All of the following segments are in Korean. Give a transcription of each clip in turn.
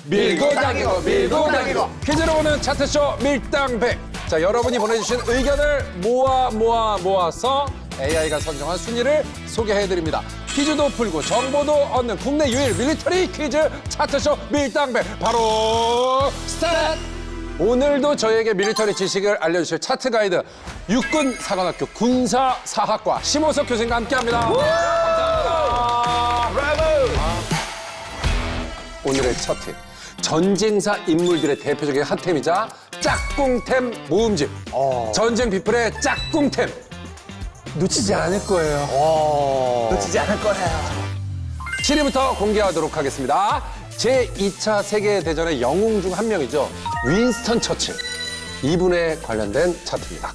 밀고 당기고 밀고 당기고 퀴즈로 오는 차트쇼 밀당백. 자, 여러분이 보내주신 의견을 모아서 AI가 선정한 순위를 소개해드립니다. 퀴즈도 풀고 정보도 얻는 국내 유일 밀리터리 퀴즈 차트쇼 밀당백 바로 스타트! 오늘도 저에게 밀리터리 지식을 알려주실 차트 가이드 육군 사관학교 군사사학과 심호석 교수님과 함께합니다. 감사합니다. 오늘의 첫 팁. 전쟁사 인물들의 대표적인 핫템이자 짝꿍템 모음집. 전쟁 비플의 짝꿍템. 놓치지 않을 거예요. 놓치지 않을 거예요. 7위부터 공개하도록 하겠습니다. 제2차 세계대전의 영웅 중 한 명이죠. 윈스턴 처칠. 이분에 관련된 차트입니다.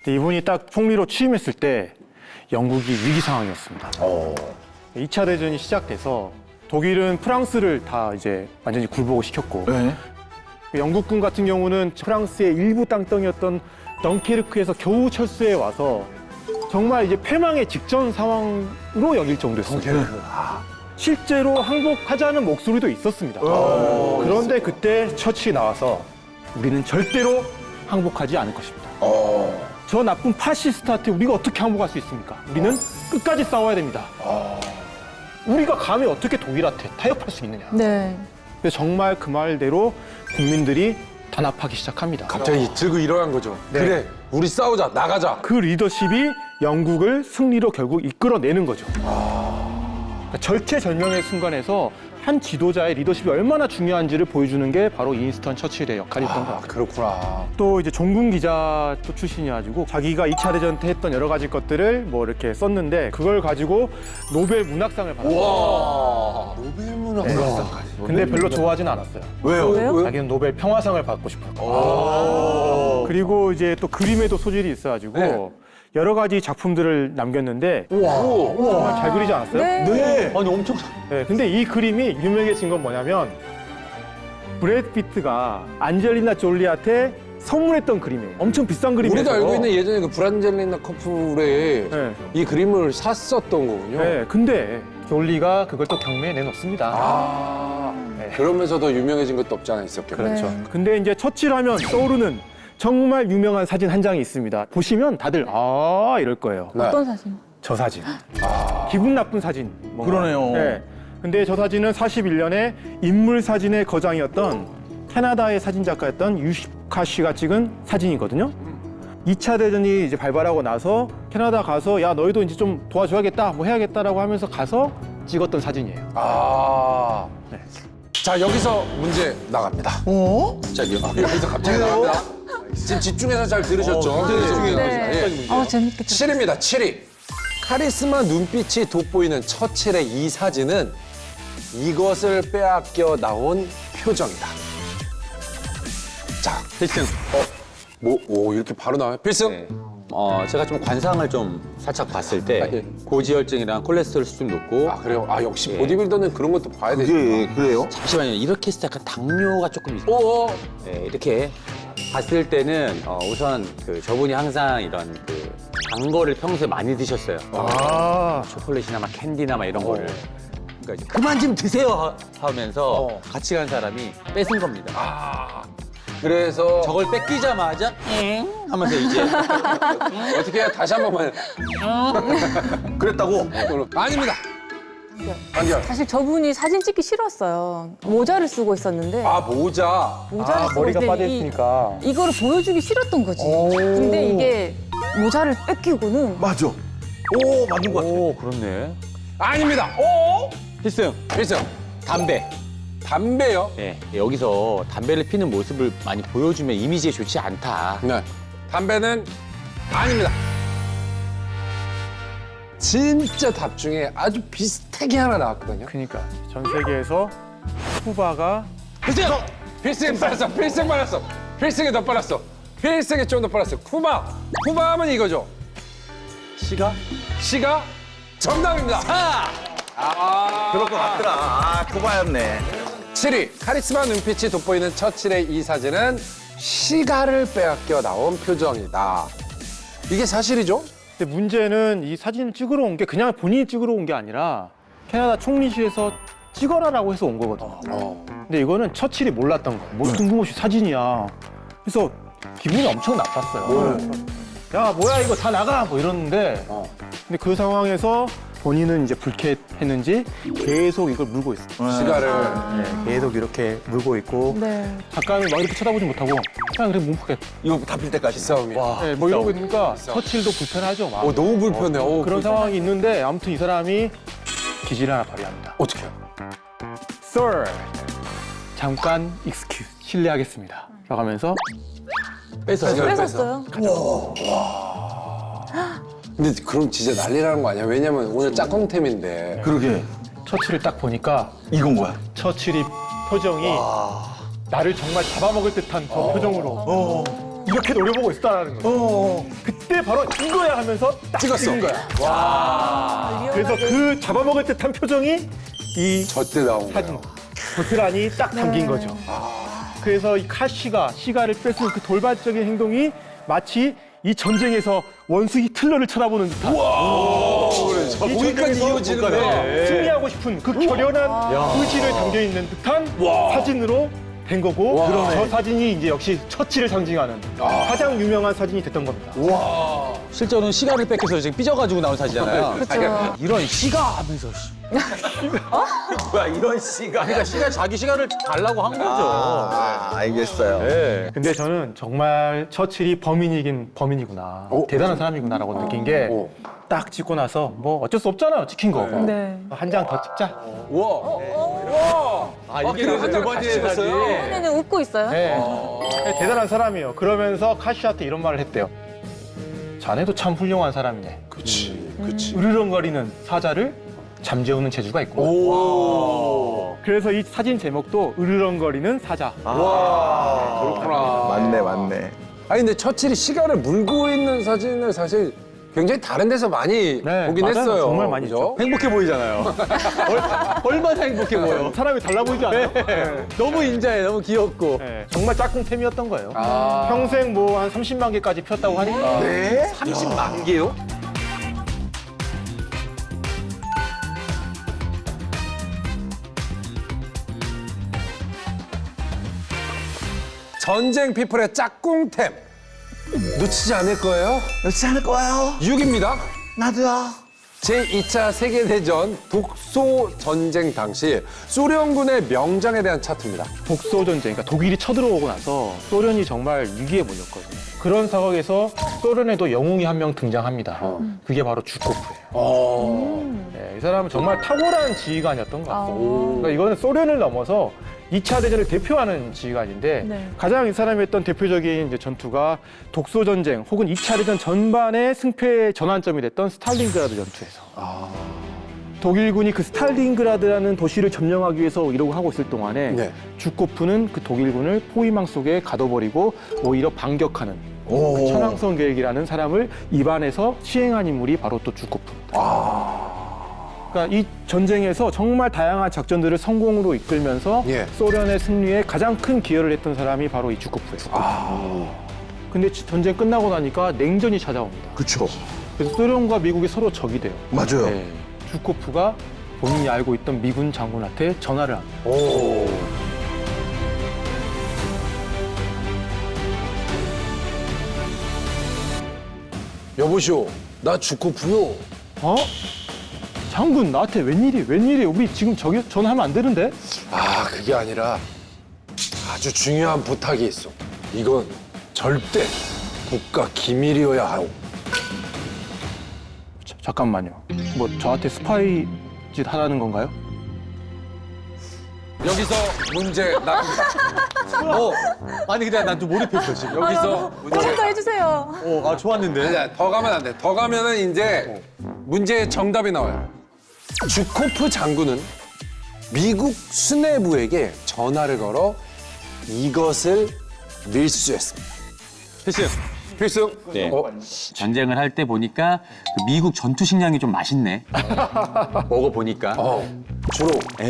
이분이 딱 총리로 취임했을 때 영국이 위기 상황이었습니다. 2차 대전이 시작돼서 독일은 프랑스를 다 이제 완전히 굴복을 시켰고 영국군 같은 경우는 프랑스의 일부 땅덩이였던 덩케르크에서 겨우 철수해 와서 정말 이제 패망의 직전 상황으로 여길 정도였어요. 실제로 항복하자는 목소리도 있었습니다. 그런데 그때 처칠이 나와서 우리는 절대로 항복하지 않을 것입니다. 저 나쁜 파시스트한테 우리가 어떻게 항복할 수 있습니까? 우리는 끝까지 싸워야 됩니다. 우리가 감히 어떻게 독일한테 타협할 수 있느냐. 네. 근데 정말 그 말대로 국민들이 단합하기 시작합니다. 갑자기 들고 일어난 거죠. 그래, 우리 싸우자, 나가자. 그 리더십이 영국을 승리로 결국 이끌어내는 거죠. 그러니까 절체절명의 순간에서 한 지도자의 리더십이 얼마나 중요한지를 보여주는 게 바로 윈스턴 처칠의 역할이었던 것 같아요. 그렇구나. 또 이제 종군 기자 또 출신이어가지고 자기가 2차 대전 때 했던 여러 가지 것들을 뭐 이렇게 썼는데 그걸 가지고 노벨 문학상을 받았어요. 와, 노벨 문학상. 근데 별로 좋아하진 않았어요. 왜요? 자기는 노벨 평화상을 받고 싶어요. 그리고 이제 또 그림에도 소질이 있어가지고 네. 여러 가지 작품들을 남겼는데 정말 잘 그리지 않았어요? 네. 아니 엄청 네, 근데 이 그림이 유명해진 건 뭐냐면 브래드 피트가 안젤리나 졸리한테 선물했던 그림이에요. 엄청 비싼 그림이에요. 우리도 알고 있는 예전에 그 브란젤리나 커플의 네. 이 그림을 샀었던 거군요. 네, 근데 졸리가 그걸 또 경매에 내놓습니다. 그러면서도 유명해진 것도 없지 않아 있었겠죠. 그렇죠. 근데 이제 처칠하면 떠오르는 정말 유명한 사진 한 장이 있습니다. 보시면 다들 이럴 거예요. 네. 어떤 사진? 저 사진. 기분 나쁜 사진. 뭔가. 그러네요. 네. 근데 저 사진은 41년에 인물 사진의 거장이었던 캐나다의 사진 작가였던 유시카 씨가 찍은 사진이거든요. 2차 대전이 이제 발발하고 나서 캐나다 가서 야 너희도 이제 좀 도와줘야겠다, 뭐 해야겠다라고 하면서 가서 찍었던 사진이에요. 네. 자, 여기서 문제 나갑니다. 자, 여기서 갑자기 나갑니다. 지금 집중해서 잘 들으셨죠? 네. 재밌게 들었어요. 7위입니다. 7위. 카리스마 눈빛이 돋보이는 처칠의 이 사진은 이것을 빼앗겨 나온 표정이다. 자, 필승. 이렇게 바로 나와요? 필승? 네. 제가 좀 관상을 좀 살짝 봤을 때 예. 고지혈증이랑 콜레스테롤 수준 높고 그래요? 역시 예. 보디빌더는 그런 것도 봐야 되죠. 그래요? 잠시만요. 이렇게 해서 약간 당뇨가 조금 있어요. 네, 이렇게 봤을 때는 우선 그 저분이 항상 이런 그 단 거를 평소에 많이 드셨어요. 초콜릿이나 막 캔디나 막 이런 거를. 그러니까 이제 그만 좀 드세요 하면서 같이 간 사람이 뺏은 겁니다. 그래서 저걸 뺏기자마자 엥 하면서 이제 어떻게 해요? 다시 한 번만. 그랬다고? 아닙니다. 안녕. 사실 저분이 사진 찍기 싫었어요. 모자를 쓰고 있었는데 모자. 모자를 쓰고 머리가 있는데 빠져 있으니까. 이거를 보여주기 싫었던 거지. 근데 이게 모자를 뺏기고는 맞아. 맞는 것 같아. 오 그렇네. 아닙니다. 필승 필승. 담배. 담배요? 네, 여기서 담배를 피는 모습을 많이 보여주면 이미지에 좋지 않다. 네. 담배는 아닙니다. 진짜 답 중에 아주 비슷하게 하나 나왔거든요. 그러니까 전 세계에서 쿠바가 필승! 필승 빨랐어. 필승 빨랐어. 필승이 더 빨랐어. 필승이 좀 더 빨랐어. 쿠바. 쿠바 하면 이거죠. 시가 정답입니다. 그럴 것 같더라. 쿠바였네. 7위. 카리스마 눈빛이 돋보이는 처칠의 이 사진은 시가를 빼앗겨 나온 표정이다. 이게 사실이죠? 근데 문제는 이 사진을 찍으러 온 게 그냥 본인이 찍으러 온 게 아니라 캐나다 총리실에서 찍어라라고 해서 온 거거든요. 근데 이거는 처칠이 몰랐던 거예요. 뭐 뜬금없이 사진이야. 그래서 기분이 엄청 나빴어요. 야, 뭐야 이거 다 나가! 뭐 이러는데 근데 그 상황에서 본인은 이제 불쾌했는지 계속 이걸 물고 있어요. 시가를. 네, 계속 이렇게 물고 있고 네. 작가는 막 이렇게 쳐다보지 못하고 그냥 그래 뭉크게 이거 다 필 때까지. 싸움이야. 네, 뭐 이러고 있으니까 처칠도 불편하죠. 막. 너무 불편해. 그런 상황이 있는데 아무튼 이 사람이 기지를 하나 발휘합니다. 어떡해요? Sir, 잠깐 excuse, 실례하겠습니다. 라고 하면서 뺏었어요. 근데 그럼 진짜 난리라는 거 아니야? 왜냐면 오늘 짝꿍템인데. 그러게. 처칠을 딱 보니까 이건 거야. 처칠이 표정이 나를 정말 잡아먹을 듯한 저 표정으로 이렇게 노려보고 있었다는 거예요. 그때 바로 이거야 하면서 딱 찍었어. 찍은 거야. 그래서 그 잡아먹을 듯한 표정이 이 저때 나온 사진 거예요. 도트란이 딱 담긴 거죠. 그래서 이 카시가 시가를 뺏은 그 돌발적인 행동이 마치 이 전쟁에서 원수 히틀러를 쳐다보는 듯한 이 거기까지 전쟁에서 이어지는데. 승리하고 싶은 그 결연한 의지를 담겨 있는 듯한 사진으로 된 거고 저 사진이 이제 역시 처치를 상징하는 가장 유명한 사진이 됐던 겁니다. 실제로는 시가를 뺏겨서 지금 삐져가지고 나온 사진이잖아요. 그렇죠. 이런 시가 하면서 뭐야, 이런 씨가. 그러니까 시가 자기 시간을 달라고 한 거죠. 알겠어요. 네. 근데 저는 정말 처칠이 범인이긴 범인이구나. 대단한 사람이구나라고 느낀 게 딱 찍고 나서 뭐 어쩔 수 없잖아요. 찍힌 거. 네. 한 장 더 찍자. 아, 이게 두 번째 사진. 화면에 웃고 있어요. 네. 대단한 사람이에요. 그러면서 카시한테 이런 말을 했대요. 자네도 참 훌륭한 사람이네. 그치, 그치. 으르렁거리는 사자를 잠재우는 재주가 있고. 그래서 이 사진 제목도 으르렁거리는 사자. 그렇구나. 맞네, 맞네. 아니, 근데 처칠이 시가를 물고 있는 사진을 사실 굉장히 다른 데서 많이 네, 보긴 맞아요. 했어요. 정말 많이 그죠? 행복해 보이잖아요. 얼마나 행복해 보여. 사람이 달라 보이지 않아요? 너무 인자해, 너무 귀엽고. 네, 정말 짝꿍템이었던 거예요. 아. 평생 뭐 한 30만 개까지 피웠다고 하니까. 네? 30만 개요? 전쟁 피플의 짝꿍템. 놓치지 않을 거예요? 놓지 않을 거예요. 6입니다. 나도요. 제2차 세계대전 독소 전쟁 당시 소련군의 명장에 대한 차트입니다. 독소 전쟁, 그러니까 독일이 쳐들어오고 나서 소련이 정말 위기에 몰렸거든요. 그런 상황에서 소련에도 영웅이 한 명 등장합니다. 그게 바로 주코프예요. 네, 이 사람은 정말 탁월한 지휘관이었던 것 같아요. 그러니까 이거는 소련을 넘어서 2차 대전을 대표하는 지휘관인데 네. 가장 이 사람이 했던 대표적인 이제 전투가 독소 전쟁 혹은 2차 대전 전반의 승패의 전환점이 됐던 스탈린그라드 전투에서 독일군이 그 스탈린그라드라는 도시를 점령하기 위해서 이러고 하고 있을 동안에 네. 주코프는 그 독일군을 포위망 속에 가둬버리고 오히려 반격하는 그 천왕성 계획이라는 사람을 입안에서 시행한 인물이 바로 또 주코프입니다. 그러니까 이 전쟁에서 정말 다양한 작전들을 성공으로 이끌면서 예. 소련의 승리에 가장 큰 기여를 했던 사람이 바로 이 주코프예요. 근데 전쟁 끝나고 나니까 냉전이 찾아옵니다. 그쵸. 그래서 소련과 미국이 서로 적이 돼요. 맞아요. 네. 주코프가 본인이 알고 있던 미군 장군한테 전화를 합니다. 여보시오, 나 주코프요. 어? 장군 나한테 웬일이 우리 지금 저기 전화하면 안 되는데? 아, 그게 아니라 아주 중요한 부탁이 있어. 이건 절대 국가 기밀이어야 하오. 잠깐만요. 뭐 저한테 스파이 짓 하라는 건가요? 여기서 문제 나갑니다. 아니, 근데 난 좀 몰입했어, 지금. 여기서 문제. 좀 더 해주세요. 아, 좋았는데. 아니야, 더 가면 안 돼. 더 가면은 이제 문제의 정답이 나와요. 주코프 장군은 미국 수뇌부에게 전화를 걸어 이것을 밀수했습니다. 필승. 네. 전쟁을 할 때 보니까 그 미국 전투 식량이 좀 맛있네. 먹어보니까.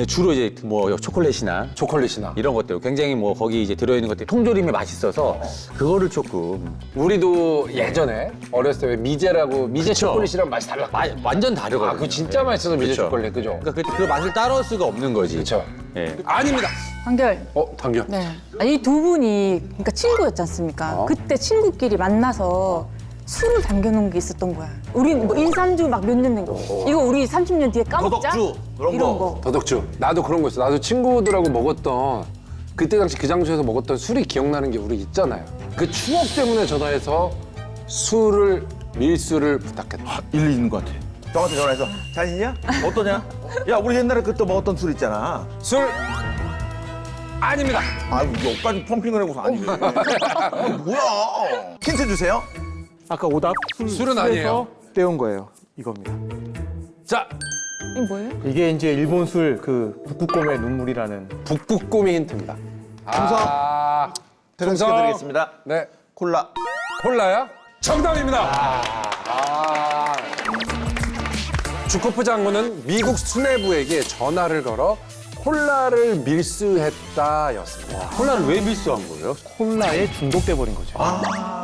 주로 이제 뭐 초콜릿이나 초콜릿이나. 이런 것들 굉장히 뭐 거기 이제 들어있는 것들이 통조림이 맛있어서 그거를 조금 우리도 예전에 어렸을 때 왜 미제라고 미제 그쵸. 초콜릿이랑 맛이 달라. 완전 다르거든요. 아, 그거 진짜 맛있어서 미제 그쵸. 초콜릿, 그죠? 그러니까 그 맛을 따라올 수가 없는 거지. 그렇죠. 예. 아닙니다. 한결. 당겨. 네. 이 두 분이 그러니까 친구였지 않습니까? 그때 친구끼리 만나서 술을 담겨놓은 게 있었던 거야. 우린 뭐 인삼주 막 몇 년 된 거. 이거 우리 30년 뒤에 까먹자. 더덕주, 그런 이런 거. 거. 더덕주. 나도 그런 거 있어. 나도 친구들하고 먹었던 그때 당시 그 장소에서 먹었던 술이 기억나는 게 우리 있잖아요. 그 추억 때문에 전화해서 술을 밀수를 부탁했다. 일리 있는 것 같아. 저한테 전화해서 잘 있냐? 어떠냐? 야, 우리 옛날에 그때 먹었던 술 있잖아. 술 아닙니다. 아, 여기까지 펌핑을 해고서 아니래. 뭐야? 힌트 주세요. 아까 오답 술은 아니에요. 떼온 거예요. 이겁니다. 자, 이게 뭐예요? 이게 이제 일본 술 그 북극곰의 눈물이라는 북극곰이 힌트입니다. 충성. 아, 드리겠습니다. 네, 콜라. 콜라야? 정답입니다. 주코프 장군은 미국 수뇌부에게 전화를 걸어 콜라를 밀수했다였습니다. 콜라를 왜 밀수한 거예요? 콜라에 중독돼 버린 거죠.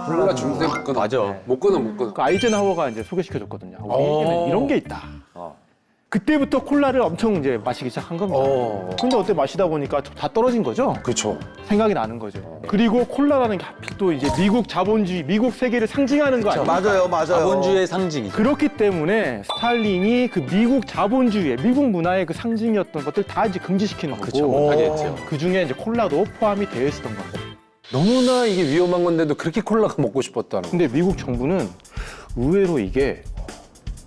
콜라 중대 못 끊어. 맞아. 못 끊어, 못 끊어. 그 아이젠하워가 이제 소개시켜줬거든요. 우리에게는 이런 게 있다. 그때부터 콜라를 엄청 이제 마시기 시작한 겁니다. 근데 어때 마시다 보니까 다 떨어진 거죠? 그렇죠. 생각이 나는 거죠. 그리고 콜라라는 게 하필 또 이제 미국 자본주의, 미국 세계를 상징하는 거 아니에요? 맞아요, 맞아요. 자본주의의 상징이죠. 그렇기 때문에 스탈린이 그 미국 자본주의의, 미국 문화의 그 상징이었던 것들 다 이제 금지시키는 거고. 그쵸, 못하게 했죠. 그 중에 이제 콜라도 포함이 되어 있었던 겁니다. 너무나 이게 위험한 건데도 그렇게 콜라가 먹고 싶었다는 거. 근데 미국 정부는 의외로 이게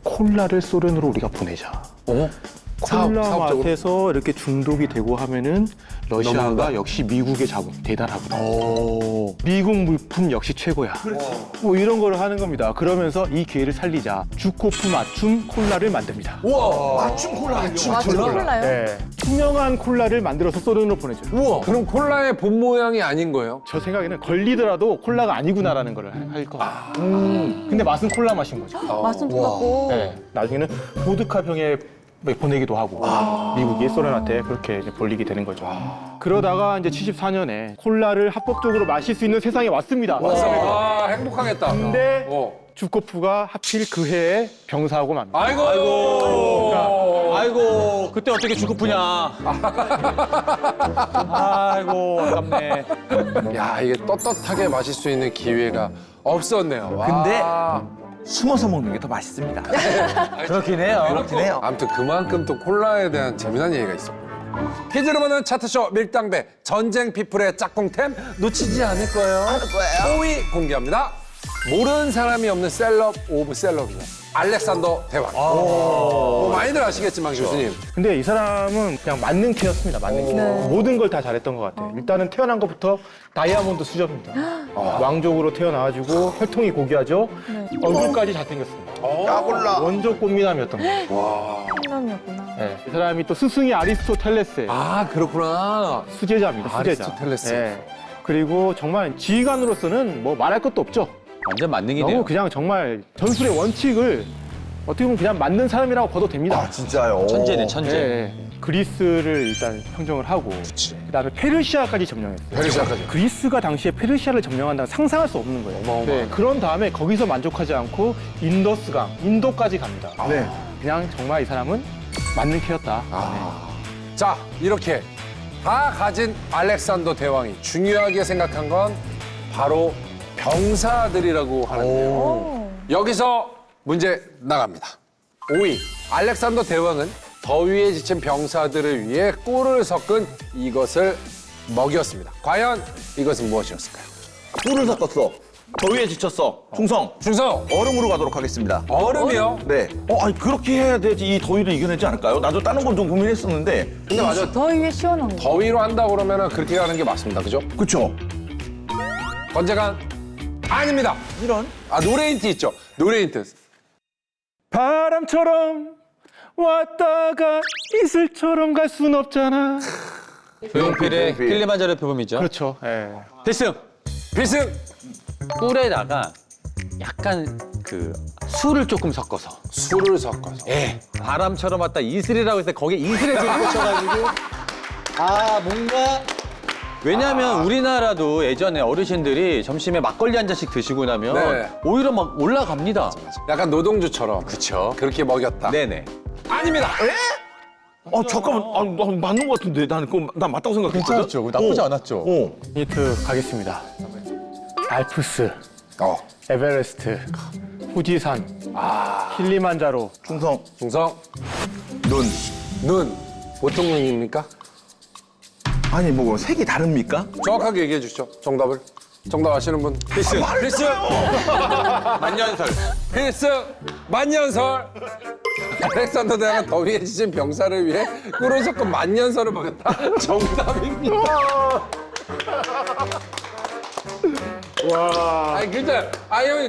콜라를 소련으로 우리가 보내자. 콜라 사업적으로? 맛에서 이렇게 중독이 되고 하면은 러시아가 넘어간다? 역시 미국의 자본 대단하구나. 미국 물품 역시 최고야. 뭐 이런 거를 하는 겁니다. 그러면서 이 기회를 살리자 주코프 맞춤 콜라를 만듭니다. 맞춤 콜라. 맞춤 맞춤 콜라요? 네. 투명한 콜라를 만들어서 소련으로 보내줘요. 우와. 그럼 콜라의 본 모양이 아닌 거예요? 저 생각에는 걸리더라도 콜라가 아니구나라는 걸 할 거 같아요. 근데 맛은 콜라 맛인 거죠. 맛은 똑같고. 네. 나중에는 보드카 병에 보내기도 하고 미국이 소련한테 그렇게 이제 벌리게 되는 거죠. 그러다가 이제 74년에 콜라를 합법적으로 마실 수 있는 세상이 왔습니다. 아, 행복하겠다. 근데 어. 주코프가 하필 그 해에 병사하고 맙니다. 아이고. 아이고, 그때 어떻게 주고프냐. 아이고, 아깝네. 야, 이게 떳떳하게 마실 수 있는 기회가 없었네요. 와. 근데 숨어서 먹는 게 더 맛있습니다. 그렇긴 해요. 그렇긴 해요. 아무튼 그만큼 또 콜라에 대한 재미난 얘기가 있었군요. 퀴즈로 보는 차트쇼 밀당배 전쟁 피플의 짝꿍템 놓치지 않을 거예요. 5위 공개합니다. 모르는 사람이 없는 셀럽 오브 셀럽이죠. 알렉산더 대왕. 뭐 많이들 아시겠지만 교수님. 근데 이 사람은 그냥 만능캐였습니다. 만능캐. 모든 걸 다 잘했던 것 같아요. 일단은 태어난 것부터 다이아몬드 수저입니다. 왕족으로 태어나가지고 혈통이 고귀하죠. 얼굴까지 잘생겼습니다. 야, 콜라. 원조 꽃미남이었던 거예요. 사람이었구나. 네. 이 사람이 또 스승이 아리스토텔레스예요. 아, 그렇구나. 수제자입니다. 수제자. 아리스토텔레스. 네. 그리고 정말 지휘관으로서는 뭐 말할 것도 없죠. 완전 만능이네요. 너무 그냥 정말 전술의 원칙을 어떻게 보면 그냥 맞는 사람이라고 봐도 됩니다. 아, 진짜요? 천재네, 천재. 네. 그리스를 일단 평정을 하고 그다음에 페르시아까지 점령했어요. 페르시아까지. 그리스가 당시에 페르시아를 점령한다는 상상할 수 없는 거예요. 어마어마하네. 네, 그런 다음에 거기서 만족하지 않고 인더스강, 인도까지 갑니다. 네. 그냥 정말 이 사람은 맞는 캐였다. 자, 이렇게 다 가진 알렉산더 대왕이 중요하게 생각한 건 바로 병사들이라고 하는데요. 여기서 문제 나갑니다. 5위, 알렉산더 대왕은 더위에 지친 병사들을 위해 꿀을 섞은 이것을 먹였습니다. 과연 이것은 무엇이었을까요? 꿀을 섞었어. 더위에 지쳤어. 충성. 중성, 얼음으로 가도록 하겠습니다. 얼음이요? 네. 아니 그렇게 해야 되지 이 더위를 이겨내지 않을까요? 나도 다른 건 좀 고민했었는데. 근데 맞아. 더위에 시원한 거. 더위로 한다 그러면 그렇게 가는 게 맞습니다. 그죠? 그쵸? 건재간 아닙니다. 이런. 아, 노래 힌트 있죠? 노래 힌트. 바람처럼 왔다가 이슬처럼 갈 순 없잖아. 조용필의 킬리만자로 표범이죠. 그렇죠. 예. 필승! 필승! 꿀에다가 약간 그 술을 조금 섞어서. 술을 섞어서. 예. 바람처럼 왔다 이슬이라고 했을 때 거기에 이슬에 좀 꽂혀가지고 뭔가 왜냐하면 우리나라도 예전에 어르신들이 점심에 막걸리 한 잔씩 드시고 나면 네. 오히려 막 올라갑니다. 약간 노동주처럼. 그쵸. 그렇게 먹였다. 네네. 아닙니다. 잠깐만. 나 맞는 것 같은데. 난 맞다고 생각했거든. 괜찮았죠? 나쁘지 않았죠? 힌트 가겠습니다. 알프스, 어. 에베레스트, 후지산, 킬리만자로. 충성. 중성. 눈. 눈. 보통 눈입니까? 아니 뭐 색이 다릅니까? 정확하게 얘기해 주시죠. 정답을. 정답 아시는 분. 필승. 필승. 만년설. 필승. 만년설. 알렉산더 대왕은 더위에 지친 병사를 위해 꿀을 섞은 만년설을 먹였다. 정답입니다. 와. 아니 근데 형이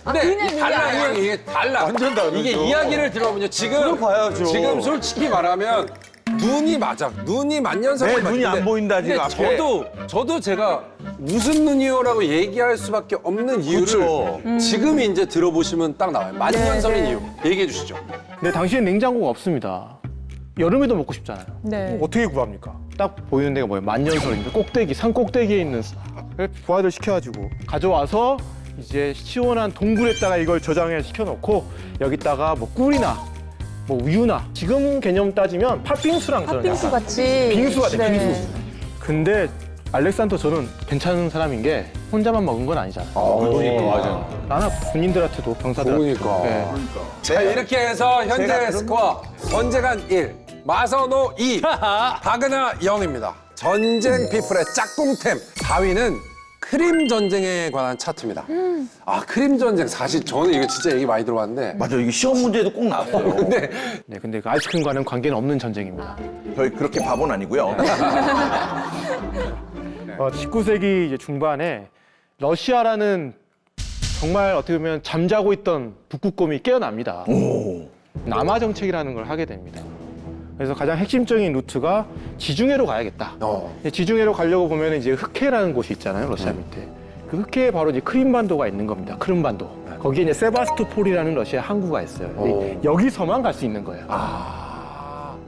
근데 그냥 이게 달라 이게 형 이게 달라. 완전 다르죠. 이게 이야기를 들어보면요. 지금 솔직히 말하면 눈이 맞아. 눈이 만년설이 네, 눈이 안 보인다, 지금 앞에. 저도 제가 무슨 눈이요라고 얘기할 수밖에 없는 이유를 그렇죠. 지금 이제 들어보시면 딱 나와요. 만년설인 이유. 얘기해 주시죠. 근데 당시엔 냉장고가 없습니다. 여름에도 먹고 싶잖아요. 네. 어떻게 구합니까? 딱 보이는 데가 뭐예요? 만년설인데 꼭대기, 산 꼭대기에 있는 부화를 시켜가지고 가져와서 이제 시원한 동굴에다가 이걸 저장해 시켜놓고 여기다가 뭐 꿀이나 뭐 우유나 지금 개념 따지면 팥빙수랑 저는 팥빙수 약간 같이. 빙수가 돼, 네. 빙수. 근데 알렉산더 저는 괜찮은 사람인 게 혼자만 먹은 건 아니잖아요. 그러니까 맞아. 나나 군인들한테도 병사들한테도. 그러니까. 네. 자, 이렇게 해서 현재 제가 스코어 전재간 1, 마선호 2, 박은하 0입니다. 전쟁 피플의 짝꿍템 4위는 크림 전쟁에 관한 차트입니다. 아, 크림 전쟁 사실 저는 이거 진짜 얘기 많이 들어봤는데 맞아, 이게 시험 문제도 꼭 나왔어요. 근데 네, 근데 그 아이스크림과는 관계는 없는 전쟁입니다. 저희 그렇게 바보는 아니고요. 19세기 이제 중반에 러시아라는 정말 어떻게 보면 잠자고 있던 북극곰이 깨어납니다. 남하 정책이라는 걸 하게 됩니다. 그래서 가장 핵심적인 루트가 지중해로 가야겠다. 지중해로 가려고 보면 이제 흑해라는 곳이 있잖아요, 러시아 밑에. 그 흑해에 바로 이제 크림반도가 있는 겁니다. 크림반도. 거기에 이제 세바스토폴이라는 러시아 항구가 있어요. 근데 여기서만 갈 수 있는 거예요.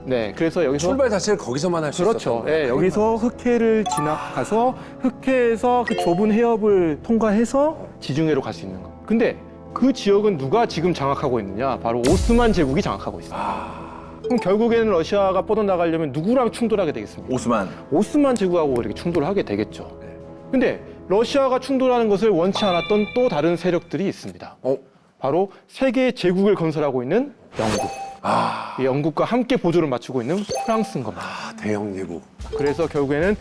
네, 그래서 여기서 출발 자체를 거기서만 할 수 그렇죠. 있었던 예, 여기서 흑해를 지나가서 흑해에서 그 좁은 해협을 통과해서 지중해로 갈 수 있는 거. 근데 그 지역은 누가 지금 장악하고 있느냐? 바로 오스만 제국이 장악하고 있어요. 그럼 결국에는 러시아가 뻗어나가려면 누구랑 충돌하게 되겠습니까? 오스만 제국하고 이렇게 충돌을 하게 되겠죠. 근데 러시아가 충돌하는 것을 원치 않았던 또 다른 세력들이 있습니다. 바로 세계의 제국을 건설하고 있는 영국. 이 영국과 함께 보조를 맞추고 있는 프랑스인 겁니다. 대영 예국. 그래서 결국에는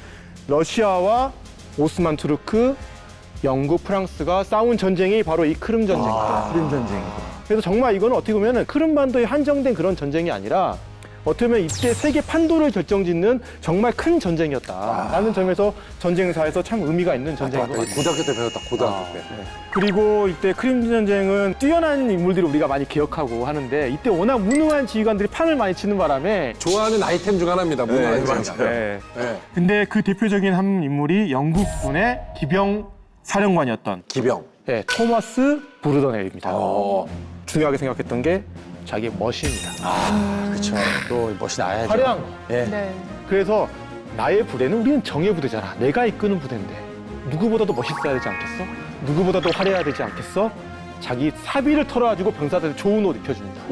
러시아와 오스만 투르크, 영국, 프랑스가 싸운 전쟁이 바로 이 크림 전쟁입니다. 크림 전쟁. 그래서 정말 이거는 어떻게 보면 크림반도에 한정된 그런 전쟁이 아니라 어떻게 보면 이때 세계 판도를 결정짓는 정말 큰 전쟁이었다라는 점에서 전쟁사에서 참 의미가 있는 전쟁인 것 같아요. 고등학교 때 배웠다. 고등학교 때. 그리고 이때 크림 전쟁은 뛰어난 인물들을 우리가 많이 기억하고 하는데 이때 워낙 무능한 지휘관들이 판을 많이 치는 바람에 좋아하는 아이템 중 하나입니다. 문화 아이템. 맞아요. 네. 네. 근데 그 대표적인 한 인물이 영국군의 기병 사령관이었던 기병. 네, 토마스 브루더넬입니다. 중요하게 생각했던 게 자기의 멋입니다. 그렇죠. 또 멋이 나야죠. 화려한 거. 네. 그래서 나의 부대는 우리는 정예 부대잖아. 내가 이끄는 부대인데 누구보다도 멋있어야 되지 않겠어? 누구보다도 화려해야 되지 않겠어? 자기 사비를 털어가지고 병사들 좋은 옷 입혀줍니다.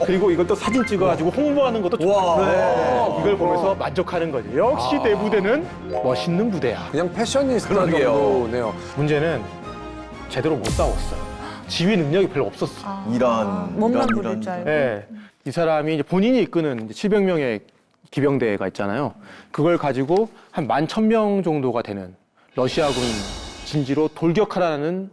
그리고 이걸 또 사진 찍어가지고 홍보하는 것도 좋아요. 네. 이걸 보면서 만족하는 거죠. 역시 내 부대는 멋있는 부대야. 그냥 패셔니스타 그러게요. 정도네요. 문제는 제대로 못 싸웠어요. 지휘 능력이 별로 없었어. 몸만 부릴 줄 알고. 네. 이 사람이 이제 본인이 이끄는 700명의 기병대가 있잖아요. 그걸 가지고 한 11,000명 정도가 되는 러시아군 진지로 돌격하라는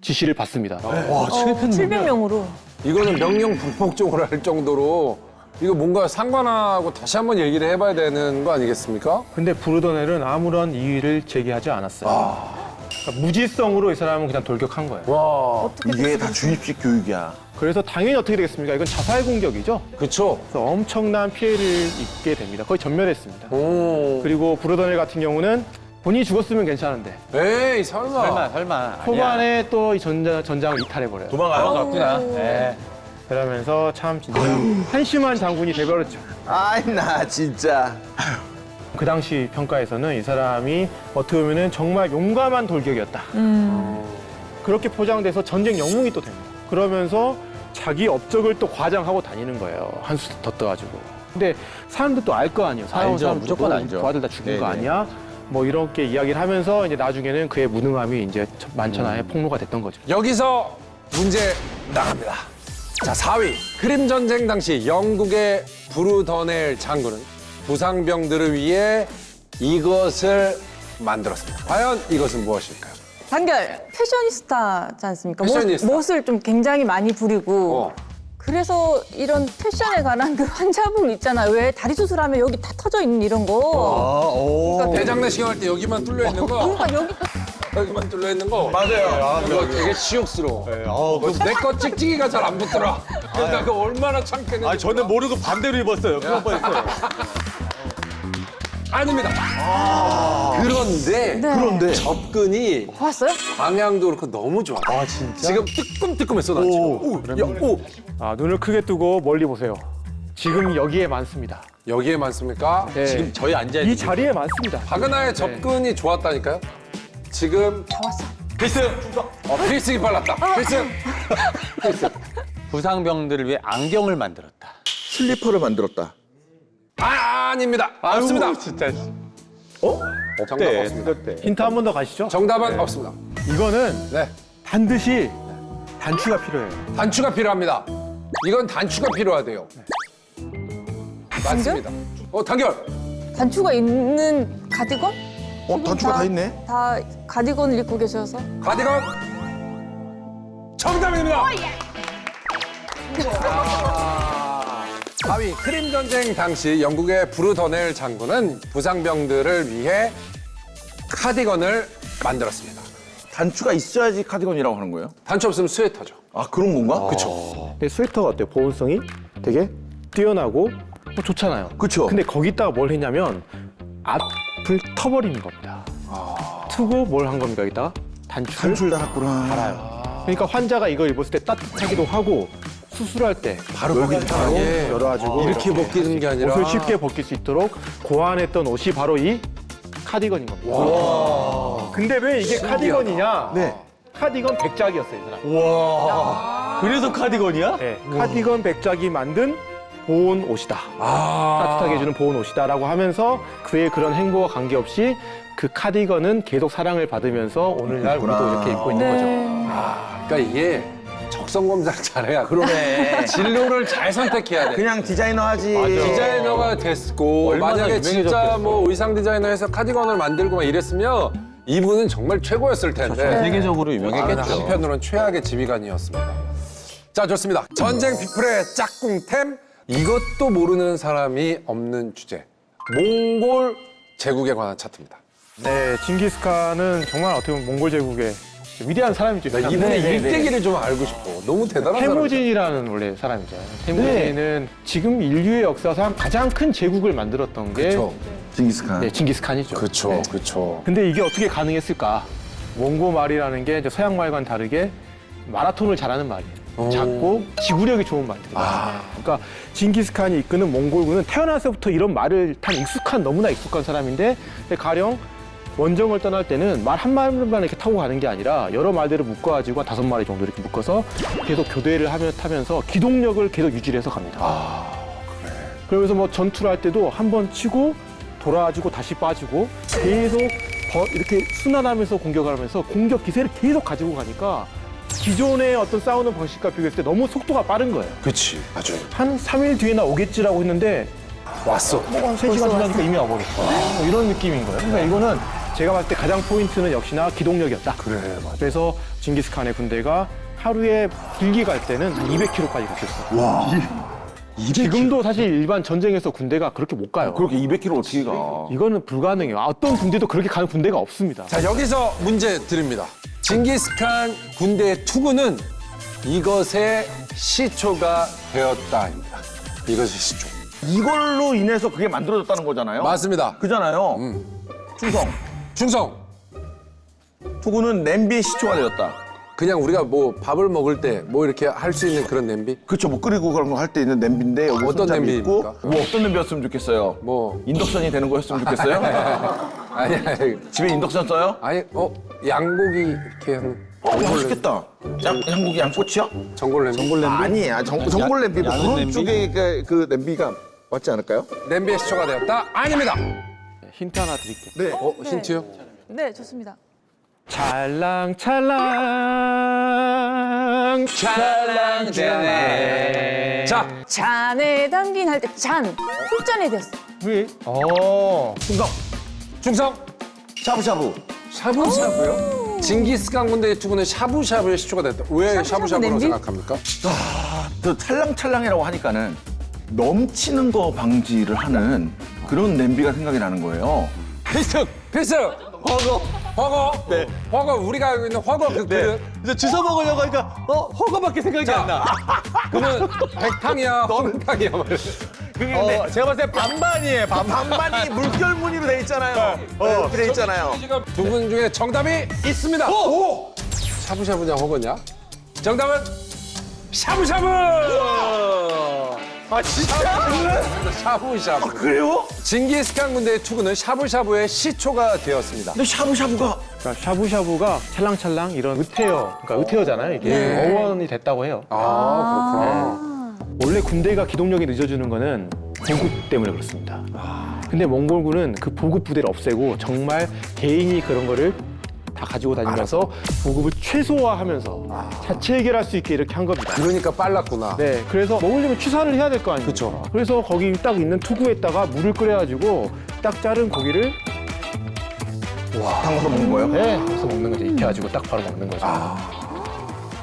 지시를 받습니다. 와, 700명으로. 이거는 명령 불복종을 할 정도로 이거 뭔가 상관하고 다시 한번 얘기를 해봐야 되는 거 아니겠습니까? 근데 브루더넬은 아무런 이의를 제기하지 않았어요. 그러니까 무지성으로 이 사람은 그냥 돌격한 거예요. 와, 이게 다 주입식 교육이야. 그래서 당연히 어떻게 되겠습니까? 이건 자살 공격이죠. 그쵸? 그래서 엄청난 피해를 입게 됩니다. 거의 전멸했습니다. 오. 그리고 브루더넬 같은 경우는 본인이 죽었으면 괜찮은데 에이, 설마. 설마. 초반에 또 이 전장을 이탈해버려요. 도망가요? 갔구나. 네. 그러면서 참 진짜 한심한 장군이 돼버렸죠. 아이, 나 진짜. 그 당시 평가에서는 이 사람이 어떻게 보면은 정말 용감한 돌격이었다. 그렇게 포장돼서 전쟁 영웅이 또 됩니다. 그러면서 자기 업적을 또 과장하고 다니는 거예요. 한 수 더 떠가지고. 근데 사람들 또 알 거 아니에요. 살아온 알죠. 사람 무조건 알죠. 그 아들 다 죽인 거 네네. 아니야? 뭐 이렇게 이야기를 하면서 이제 나중에는 그의 무능함이 이제 만천하에 폭로가 됐던 거죠. 여기서 문제 나갑니다. 자, 4위. 크림 전쟁 당시 영국의 브루더넬 장군은 부상병들을 위해 이것을 만들었습니다. 과연 이것은 무엇일까요? 단결 패셔니스타지 않습니까? 패셔니스타. 멋을 좀 굉장히 많이 부리고 그래서 이런 패션에 관한 그 환자분 있잖아요. 왜 다리 수술하면 여기 다 터져 있는 이런 거. 그러니까 대장내시경 할 때 여기만 뚫려 있는 거, 그러니까 여기 여기만 뚫려 있는 거. 맞아요. 이거 되게 치욕스러워. 내 거 찍찍이가 잘 안 붙더라. 그러니까 그거 얼마나 창피했는지. 아, 저는 모르고 반대로 입었어요. 그럴 뻔했어요. 아닙니다. 그런데 그런데. 접근이 봤어요? 방향도 그렇고 너무 좋아. 아, 진짜? 지금 뜨끔뜨끔했어, 나 지금. 오, 야, 오. 아, 눈을 크게 뜨고 멀리 보세요. 지금 여기에 많습니다. 여기에 많습니까? 네. 지금 저희 앉아있는 이 자리에 많습니다. 박은하의 접근이 좋았다니까요? 지금 다 왔어. 필승이 빨랐다. 필승. 부상병들을 위해 안경을 만들었다. 슬리퍼를 만들었다. 아닙니다. 없습니다. 진짜. 정답 없습니다. 힌트 한 번 더 가시죠. 정답은 없습니다. 이거는 네. 반드시 단추가 필요해요. 단추가 필요합니다. 이건 단추가 필요하대요. 맞습니다. 단결. 단추가 있는 가디건? 단추가 다 있네? 다 가디건을 입고 계셔서. 가디건. 정답입니다. 4위 크림 전쟁 당시 영국의 브루더넬 장군은 부상병들을 위해 카디건을 만들었습니다. 단추가 있어야지 카디건이라고 하는 거예요? 단추 없으면 스웨터죠. 아, 그런 건가? 그쵸. 근데 스웨터가 어때요? 보온성이 되게 뛰어나고 좋잖아요. 그쵸. 근데 거기다가 뭘 했냐면 앞을 터버리는 겁니다. 트고 뭘 한 겁니까? 여기다가 단추를 단추를 달았구나. 그러니까 환자가 이걸 입었을 때 따뜻하기도 하고 수술할 때 바로 여기 바로 예. 열어가지고 이렇게 벗기는 게 아니라 옷을 쉽게 벗길 수 있도록 고안했던 옷이 바로 이 카디건인 겁니다. 근데 왜 이게 카디건이냐? 네. 카디건 백작이었어요, 이 사람. 그래서 카디건이야? 네, 카디건 백작이 만든 보온 옷이다. 따뜻하게 해주는 보온 옷이다라고 하면서 그의 그런 행보와 관계없이 그 카디건은 계속 사랑을 받으면서 오늘날 우리도 이렇게 입고 있는 거죠. 그러니까 이게 적성 검사를 잘해야 그러네. 진로를 잘 선택해야 돼. 그냥 디자이너 하지. 디자이너가 됐고 얼마나 만약에 진짜 유명해졌겠어. 뭐 의상 디자이너에서 카디건을 만들고 막 이랬으면 이분은 정말 최고였을 텐데. 세계적으로 아, 유명했겠죠. 한편으로는 최악의 지휘관이었습니다. 자, 좋습니다. 전쟁 피플의 짝꿍템 이것도 모르는 사람이 없는 주제. 몽골 제국에 관한 차트입니다. 네, 징기스칸은 정말 어떻게 보면 몽골 제국의 위대한 사람이죠. 나 이분의 일대기를 좀 알고 싶어. 너무 대단한 사람이다. 태무진이라는 원래 사람이죠. 태무진은 지금 인류의 역사상 가장 큰 제국을 만들었던 게 그렇죠. 징기스칸. 네, 징기스칸이죠. 그렇죠. 네. 그렇죠. 근데 이게 어떻게 가능했을까? 몽고 말이라는 게 이제 서양 말과는 다르게 마라톤을 잘하는 말이에요. 작고 지구력이 좋은 말들이에요. 그러니까 징기스칸이 이끄는 몽골군은 태어나서부터 이런 말을 탄 너무나 익숙한 사람인데 가령 원정을 떠날 때는 말 한 마리만 이렇게 타고 가는 게 아니라 여러 말들을 묶어가지고 한 5마리 정도 이렇게 묶어서 계속 교대를 타면서 기동력을 계속 유지를 해서 갑니다. 그러면서 뭐 전투를 할 때도 한 번 치고 돌아가지고 다시 빠지고 계속 이렇게 순환하면서 공격을 하면서 공격 기세를 계속 가지고 가니까 기존의 어떤 싸우는 방식과 비교했을 때 너무 속도가 빠른 거예요. 그렇지. 맞아요. 한 3일 뒤에나 오겠지라고 했는데 왔어. 한 3시간 지나니까 이미 와버렸어. 뭐 이런 느낌인 거예요. 그러니까 이거는 제가 봤을 때 가장 포인트는 역시나 기동력이었다. 그래, 맞아. 그래서 징기스칸의 군대가 하루에 길게 갈 때는 한 200km까지 갔었어요. 와. 지금도 사실 일반 전쟁에서 군대가 그렇게 못 가요. 그렇게 200km 어떻게 가? 이거는 불가능해요. 어떤 군대도 그렇게 가는 군대가 없습니다. 자, 여기서 문제 드립니다. 징기스칸 군대의 투구는 이것의 시초가 되었다입니다. 이것의 시초. 이걸로 인해서 그게 만들어졌다는 거잖아요. 맞습니다. 그잖아요. 충성. 중성. 투구는 냄비의 시초가 되었다. 그냥 우리가 뭐 밥을 먹을 때 뭐 이렇게 할 수 있는 그런 냄비? 그렇죠. 뭐 끓이고 그런 거 할 때 있는 냄비인데 여기 어떤 손잡이 냄비입니까? 있고 뭐 어떤 냄비였으면 좋겠어요? 뭐 인덕션이 되는 거였으면 좋겠어요? 아니 집에 인덕션 써요? 양고기 이렇게 하는 맛있겠다. 양고기 양꼬치야? 전골 냄비. 아니야. 전골 냄비 뭐 야는 그런 냄비? 쪽에 그 냄비가 맞지 않을까요? 냄비의 시초가 되었다? 아닙니다. 힌트 하나 드릴게요. 네. 힌트요? 네, 좋습니다. 찰랑찰랑 찰랑대네. 자, 잔에 담긴 할 때 잔. 술잔이 됐어. 중성. 중성. 샤브샤브. 샤브샤브요? 징기스칸 군대의 투구는 샤브샤브의 시초가 됐다. 왜 샤브샤브라고 냄비? 생각합니까? 또 찰랑찰랑이라고 하니까는 넘치는 거 방지를 하는 그런 냄비가 생각이 나는 거예요. 필승! 허거. 네. 허거, 우리가 알고 있는 허거 그 그릇. 이제 주워 먹으려고 하니까 허거밖에 생각이 안 나. 그러면 백탕이야, 홍탕이야. 제가 봤을 때 반반이에요. 반반이 물결 무늬로 돼 있잖아요. 이렇게 돼 있잖아요. 지금 두 분 중에 정답이 있습니다. 오! 샤브샤브냐 허거냐? 정답은 샤브샤브! 아 진짜? 샤브샤브. 그래요? 징기스칸 군대의 투구는 샤브샤브의 시초가 되었습니다. 근데 샤브샤브가 그러니까 샤브샤브가 찰랑찰랑 이런 의태어, 그러니까 의태어잖아요. 이게 예. 어원이 됐다고 해요. 그렇구나. 원래 군대가 기동력이 늦어지는 거는 보급 때문에 그렇습니다. 근데 몽골군은 그 보급 부대를 없애고 정말 개인이 그런 거를 다 가지고 다니면서 보급을 최소화하면서 자체 해결할 수 있게 이렇게 한 겁니다. 그러니까 빨랐구나. 네, 그래서 먹으려면 취사를 해야 될 거 아니에요. 그쵸. 그래서 거기 딱 있는 투구에다가 물을 끓여가지고 딱 자른 고기를 담가서 먹는 거예요? 네, 그래서 먹는 거죠. 익혀가지고 딱 바로 먹는 거죠.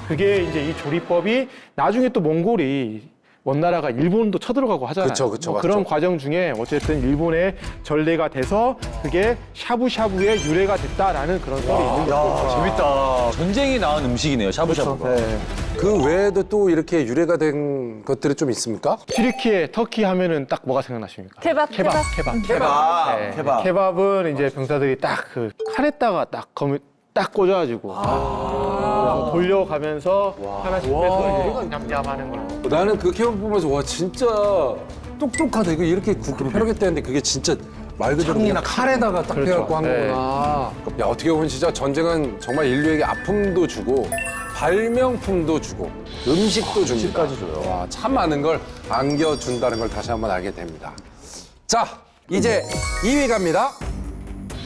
그게 이제 이 조리법이 나중에 또 몽골이 원나라가 일본도 쳐들어가고 하잖아요. 그쵸, 그런 맞죠. 과정 중에 어쨌든 일본의 전례가 돼서 그게 샤브샤브의 유래가 됐다라는 그런 썰이 있는 거죠. 재밌다. 전쟁이 낳은 음식이네요, 샤브샤브가. 네. 그 외에도 또 이렇게 유래가 된 것들이 좀 있습니까? 튀르키예, 터키 하면은 딱 뭐가 생각나십니까? 케밥. 케밥. 케밥. 네. 케밥. 케밥은 이제 병사들이 딱 그 칼에다가 딱 검을 딱 꽂아가지고 그래서 돌려가면서 하나씩 빼서 이제 냠냠하는 걸로. 나는 그 케밥 보면서 와 진짜 똑똑하다. 이거 이렇게 굽게 펴르겠다 했는데 그게 진짜 말 그대로 그냥 칼에다가 딱 그렇죠. 해갖고 한 네. 거구나. 야 어떻게 보면 진짜 전쟁은 정말 인류에게 아픔도 주고 발명품도 주고 음식도 줍니다. 음식까지 줘요. 와, 참 많은 걸 안겨준다는 걸 다시 한번 알게 됩니다. 자 이제 2위 갑니다.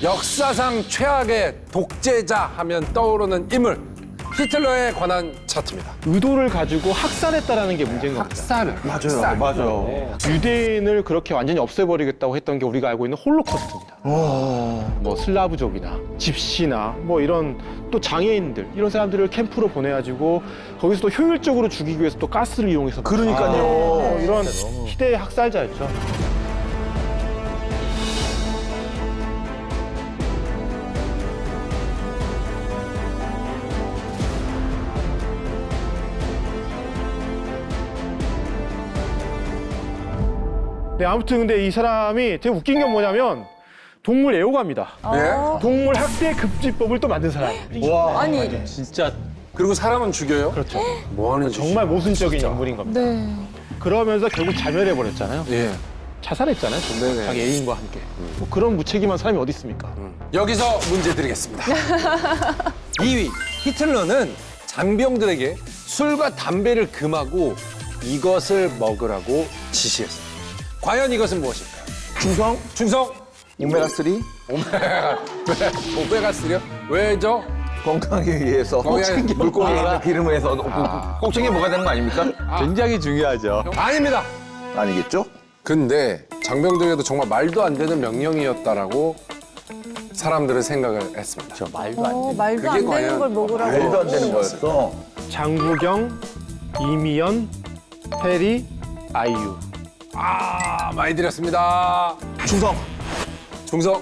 역사상 최악의 독재자 하면 떠오르는 인물 히틀러에 관한 차트입니다. 의도를 가지고 학살했다라는 게 문제인 겁니다. 학살을. 맞아요. 맞아요. 유대인을 그렇게 완전히 없애버리겠다고 했던 게 우리가 알고 있는 홀로코스트입니다. 뭐 슬라브족이나 집시나 뭐 이런 또 장애인들 이런 사람들을 캠프로 보내가지고 거기서 또 효율적으로 죽이기 위해서 또 가스를 이용해서 그러니까요. 이런 시대의 학살자였죠. 네, 아무튼 근데 이 사람이 되게 웃긴 게 뭐냐면 동물 애호가입니다. 예? 동물 학대 급지법을 또 만든 사람이에요. 아니, 진짜 그리고 사람은 죽여요? 그렇죠. 뭐 하는 짓이죠? 정말 모순적인 인물인 겁니다. 네. 그러면서 결국 자멸해버렸잖아요. 예. 자살했잖아요. 네네. 자기 애인과 함께. 뭐 그런 무책임한 사람이 어디 있습니까? 여기서 문제 드리겠습니다. 2위 히틀러는 장병들에게 술과 담배를 금하고 이것을 먹으라고 지시했습니다. 과연 이것은 무엇일까요? 중성? 중성? 오메가3? 오메가3요? 왜죠? 건강하기 위해서 건강하게 물고기나 기름을 해서 꼭 챙겨 먹어야 되는 거 아닙니까? 굉장히 중요하죠. 아닙니다. 아니겠죠? 근데 장병들에게도 정말 말도 안 되는 명령이었다라고 사람들은 생각을 했습니다. 저 말도 안 돼. 말도 안 그게 과연 되는 걸 먹으라고. 말도 안 되는 거였어. 장국영, 이미연, 페리, 아이유. 아, 많이 드렸습니다. 중성. 중성.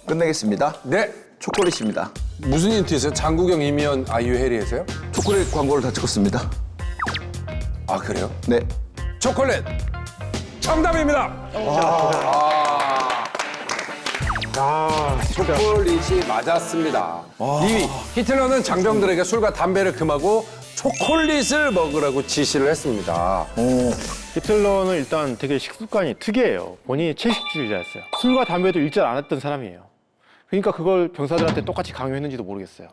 끝내겠습니다. 네. 초콜릿입니다. 무슨 힌트였어요? 장국영, 이미연, 아이유, 해리에서요? 초콜릿 광고를 다 찍었습니다. 아, 그래요? 네. 초콜릿. 정답입니다. 야, 초콜릿이 맞았습니다. 2위, 히틀러는 장병들에게 술과 담배를 금하고 초콜릿을 먹으라고 지시를 했습니다. 히틀러는 일단 되게 식습관이 특이해요. 본인이 채식주의자였어요. 술과 담배도 일절 안 했던 사람이에요. 그러니까 그걸 병사들한테 똑같이 강요했는지도 모르겠어요.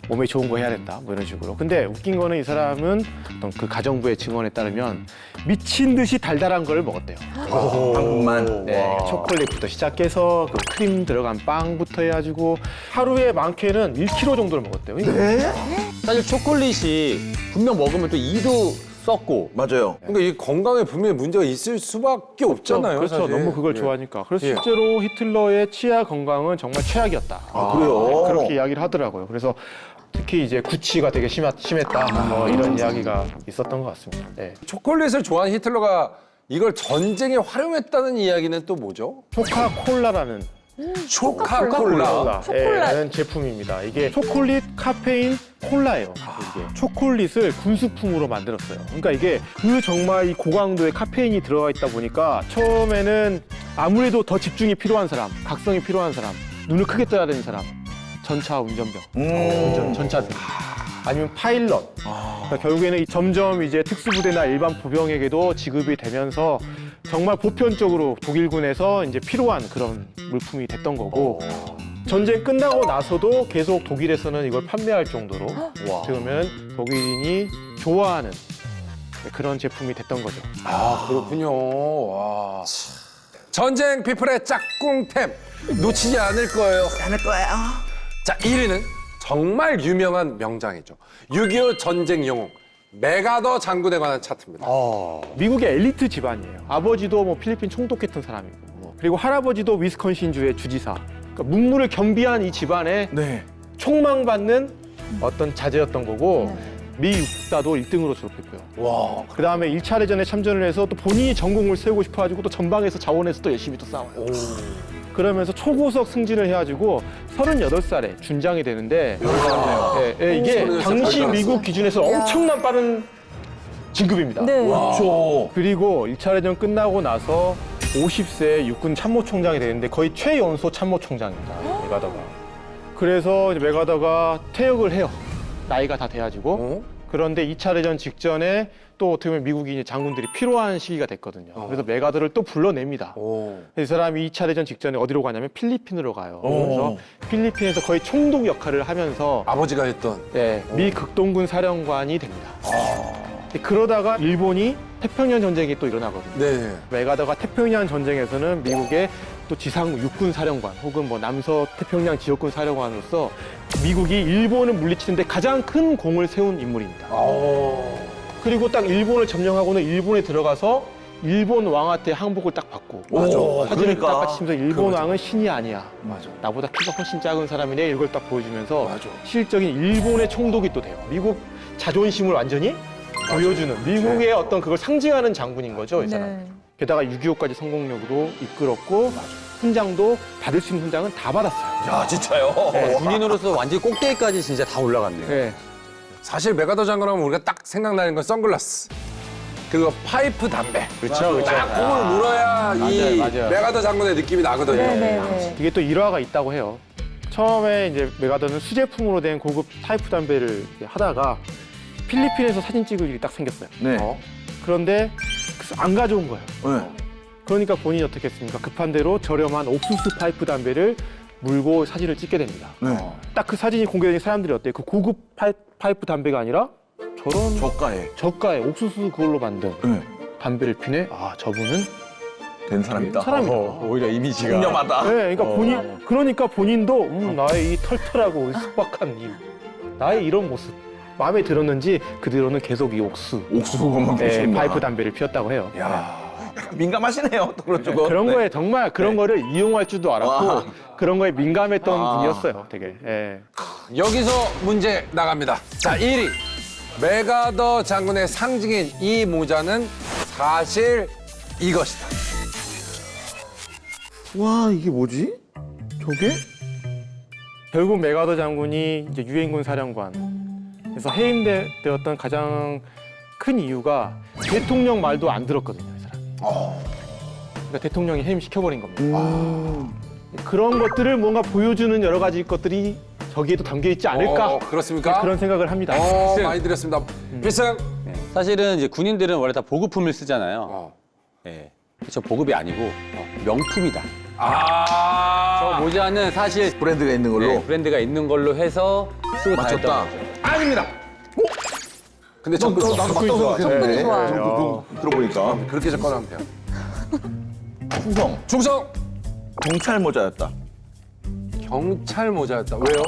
몸에 좋은 거 해야 된다, 뭐 이런 식으로. 근데 웃긴 거는 이 사람은 어떤 그 가정부의 증언에 따르면 미친 듯이 달달한 걸 먹었대요. 방금만. 네, 초콜릿부터 시작해서 그 크림 들어간 빵부터 해가지고 하루에 많게는 1kg 정도를 먹었대요. 그러니까 사실 초콜릿이 분명 먹으면 또 이도 썩고 맞아요. 그러니까 이 건강에 분명히 문제가 있을 수밖에 없잖아요. 그렇죠. 사실. 너무 그걸 예. 좋아하니까. 그래서 예. 실제로 히틀러의 치아 건강은 정말 최악이었다. 그래요? 그렇게 이야기를 하더라고요. 그래서 특히 이제 구취가 되게 심했다. 뭐 이런 이야기가 있었던 것 같습니다. 네. 초콜릿을 좋아하는 히틀러가 이걸 전쟁에 활용했다는 이야기는 또 뭐죠? 초카콜라라는 초카콜라. 라는 제품입니다. 이게 초콜릿, 카페인, 콜라예요. 이게 초콜릿을 군수품으로 만들었어요. 그러니까 이게 그 정말 이 고강도의 카페인이 들어가 있다 보니까 처음에는 아무래도 더 집중이 필요한 사람, 각성이 필요한 사람, 눈을 크게 떠야 되는 사람, 전차 운전병, 전차들. 아니면 파일럿. 그러니까 결국에는 점점 이제 특수부대나 일반 보병에게도 지급이 되면서 정말 보편적으로 독일군에서 이제 필요한 그런 물품이 됐던 거고 전쟁 끝나고 나서도 계속 독일에서는 이걸 판매할 정도로 어떻게 보면 독일인이 좋아하는 그런 제품이 됐던 거죠. 아, 그렇군요. 와. 전쟁 피플의 짝꿍템 놓치지 않을 거예요. 않을 거예요. 자, 1위는 정말 유명한 명장이죠. 6.25 전쟁 영웅 메가더 장군에 관한 차트입니다. 미국의 엘리트 집안이에요. 아버지도 뭐 필리핀 총독했던 사람이고 그리고 할아버지도 위스콘신주의 주지사. 그러니까 문무를 겸비한 이 집안에 네. 총망받는 어떤 자제였던 거고 미 육사도 1등으로 졸업했고요. 와. 그 다음에 1차 대전에 참전을 해서 또 본인이 전공을 세우고 싶어가지고 또 전방에서 자원해서 또 열심히 또 싸워요. 그러면서 초고속 승진을 해가지고 38살에 준장이 되는데 이게 38살 당시 잘 미국 기준에서 엄청난 빠른 진급입니다. 네. 그렇죠. 그리고 1차 대전 끝나고 나서 50세 육군 참모총장이 되는데 거의 최연소 참모총장입니다. 메가더가. 그래서 이제 메가더가 퇴역을 해요. 나이가 다 돼가지고. 그런데 2차 대전 직전에 또 어떻게 보면 미국이 이제 장군들이 필요한 시기가 됐거든요. 그래서 메가더를 또 불러냅니다. 이 사람이 2차 대전 직전에 어디로 가냐면 필리핀으로 가요. 그래서 필리핀에서 거의 총독 역할을 하면서 아버지가 했던. 미 극동군 사령관이 됩니다. 그러다가 일본이 태평양 전쟁이 또 일어나거든요. 네. 메가더가 태평양 전쟁에서는 미국의 또 지상 육군 사령관 혹은 뭐 남서 태평양 지역군 사령관으로서 미국이 일본을 물리치는데 가장 큰 공을 세운 인물입니다. 그리고 딱 일본을 점령하고는 일본에 들어가서 일본 왕한테 항복을 딱 받고 사진을 그러니까. 딱 같이 치면서 일본 맞아. 왕은 신이 아니야. 맞아. 나보다 키가 훨씬 작은 사람이네 이걸 딱 보여주면서 맞아. 실적인 일본의 총독이 또 돼요. 미국 자존심을 완전히 보여주는 미국의 어떤 그걸 상징하는 장군인 거죠, 이 사람. 네. 게다가 6.25까지 성공력으로 이끌었고 훈장도 받을 수 있는 훈장은 다 받았어요. 야, 진짜요? 군인으로서 완전히 꼭대기까지 진짜 다 올라갔네요. 네. 사실 메가더 장군 하면 우리가 딱 생각나는 건 선글라스. 그리고 파이프 담배. 그렇죠, 딱 콩을 물어야 이 맞아요. 메가더 장군의 느낌이 나거든요. 네네네. 이게 또 일화가 있다고 해요. 처음에 이제 메가더는 수제품으로 된 고급 타이프 담배를 이렇게 하다가 필리핀에서 사진 찍을 일이 딱 생겼어요. 네. 그런데 안 가져온 거예요. 네. 그러니까 본인이 어떻게 했습니까? 급한 대로 저렴한 옥수수 파이프 담배를 물고 사진을 찍게 됩니다. 네. 딱 그 사진이 공개된 사람들이 어때요? 그 고급 파이프 담배가 아니라 저런 저가에 저가의 옥수수 그걸로 만든 네. 담배를 피네? 아, 저분은 된 사람이다. 사람이다. 오히려 이미지가. 훌륭하다. 네, 그러니까 본인도 나의 이 털털하고 숙박한 나의 이런 모습 마음에 들었는지 그 뒤로는 계속 이 옥수수만 피시는구나. 파이프 담배를 피웠다고 해요. 야, 민감하시네요. 또 그런 쪽은. 그런 네. 거에 정말 그런 거를 이용할 줄도 알았고 와. 그런 거에 민감했던 분이었어요, 되게. 예. 여기서 문제 나갑니다. 자, 1위. 메가더 장군의 상징인 이 모자는 사실 이것이다. 와, 이게 뭐지? 저게? 결국 메가더 장군이 이제 유엔군 사령관. 그래서 해임되었던 가장 큰 이유가 대통령 말도 안 들었거든요, 이 사람. 그러니까 대통령이 해임시켜버린 겁니다. 그런 것들을 뭔가 보여주는 여러 가지 것들이 저기에도 담겨 있지 않을까 그렇습니까? 그런 생각을 합니다. 많이 드렸습니다. 필승. 사실은 이제 군인들은 원래 다 보급품을 쓰잖아요. 어. 예. 저 보급이 아니고 명품이다. 아. 저 모자는 사실 브랜드가 있는 걸로. 네, 브랜드가 있는 걸로 해서 쓰고 맞췄다. 다녔던 거죠. 아닙니다. 근데 접근 나도 맞다고 접근이 좋아요. 들어보니까. 그렇게 접근하면 돼요. 충성. 충성. 경찰 모자였다. 경찰 모자였다. 왜요?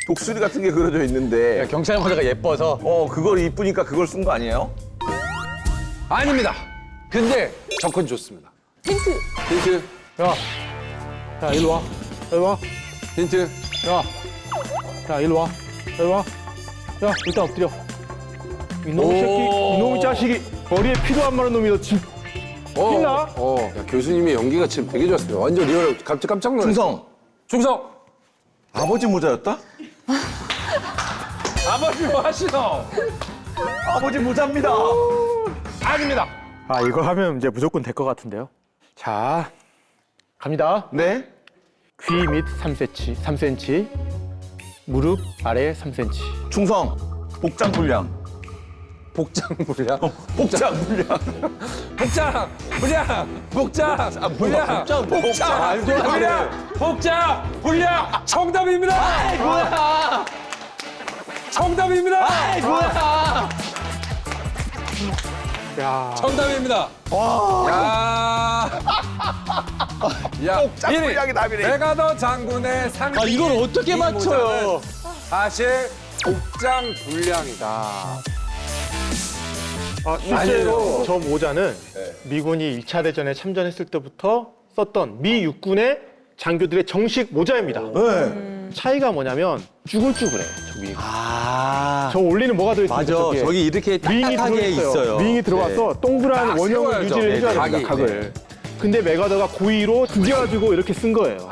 독수리 같은 게 그려져 있는데 경찰 모자가 예뻐서 그걸 이쁘니까 그걸 쓴 거 아니에요? 아닙니다. 근데 접근 좋습니다. 힌트. 힌트. 야, 일로 와. 일로 와. 힌트. 야, 일로 와. 일로 와. 야, 일단 엎드려. 이놈 새끼, 이놈의 자식이 머리에 피도 안 마른 놈이 너 지금 있나? 야, 교수님의 연기가 지금 되게 좋았어요. 완전 리얼. 갑자기 깜짝 놀랐어요. 충성. 충성. 아버지 모자였다? 아버지 뭐 하시노? 아버지 모자입니다. 아닙니다. 아, 이거 하면 이제 무조건 될 것 같은데요. 자, 갑니다. 네. 귀 밑 3cm, 무릎 아래 3cm. 충성. 복장 불량. 복장 불량. 복장 불량. 복장 불량. 복장 불량. 복장 불량. 복장 불량. 정답입니다. 뭐야? 정답입니다. 뭐야? 야, 정답입니다. 야. 야, 복장 불량이 답이네. 메가더 장군의 상징. 이걸 어떻게 맞춰요? 사실 복장 불량이다. 실제로 저 모자는 미군이 1차 대전에 참전했을 때부터 썼던 미 육군의 장교들의 정식 모자입니다. 차이가 뭐냐면 쭈글쭈글해, 저기. 저 올리는 뭐가 들어있습니까? 맞아. 저기에? 저기 이렇게 링이 딱딱하게 들어있어요. 있어요. 링이 들어가서 동그란 딱 원형을 세워야죠. 유지를 해줘야 네, 됩니다, 각이. 각을. 근데 메가더가 고의로 구겨가지고 이렇게 쓴 거예요.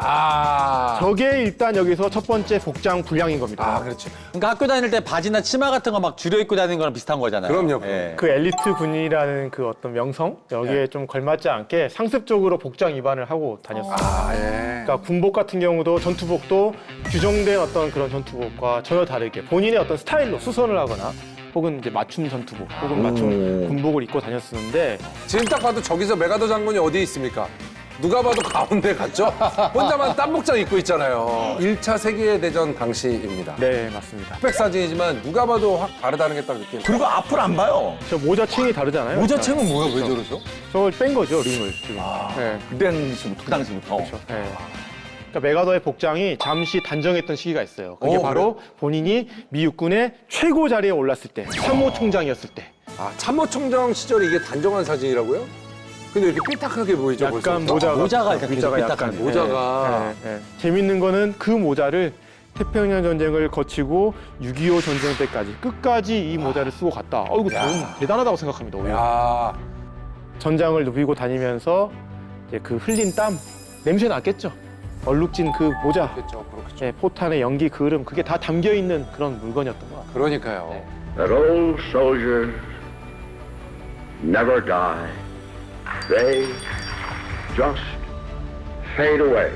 저게 일단 여기서 첫 번째 복장 불량인 겁니다. 그렇죠. 그러니까 학교 다닐 때 바지나 치마 같은 거 막 줄여 입고 다니는 거랑 비슷한 거잖아요. 그럼요. 예. 그 엘리트 군이라는 그 어떤 명성 여기에 좀 걸맞지 않게 상습적으로 복장 위반을 하고 다녔어요. 그러니까 군복 같은 경우도 전투복도 규정된 어떤 그런 전투복과 전혀 다르게 본인의 어떤 스타일로 수선을 하거나 혹은 이제 맞춤 전투복 혹은 맞춤 군복을 입고 다녔었는데 지금 딱 봐도 저기서 메가더 장군이 어디 있습니까? 누가 봐도 가운데 갔죠? 혼자만 땀복장 입고 있잖아요. 1차 세계대전 당시입니다. 네 맞습니다. 흑백 사진이지만 누가 봐도 확 다르다는 게 딱 느껴요. 그리고 앞을 안 봐요. 저 모자층이 다르잖아요. 모자책은 뭐야? 왜 저러죠? 저걸 뺀 거죠 링을 지금. 네. 그 당시부터. 네. 그러니까 메가더의 복장이 잠시 단정했던 시기가 있어요. 그게 바로 본인이 미 육군의 최고 자리에 올랐을 때, 참모총장이었을 때. 참모총장 시절에 이게 단정한 사진이라고요? 근데 이렇게 삐딱하게 보이죠? 약간 벌써부터? 모자가 이렇게 모자가 삐딱한 약간 모자가. 재밌는 거는 그 모자를 태평양 전쟁을 거치고 6.25 전쟁 때까지 끝까지 이 모자를 쓰고 갔다. 이거 저는 대단하다고 생각합니다. 오히려. 야, 전장을 누비고 다니면서 이제 그 흘린 땀 냄새 났겠죠. 얼룩진 그 모자, 그렇죠, 그렇죠. 포탄의 연기, 그 흐름 그게 다 담겨 있는 그런 물건이었던 것 같아요. 그러니까요. that old soldiers never die. They just fade away.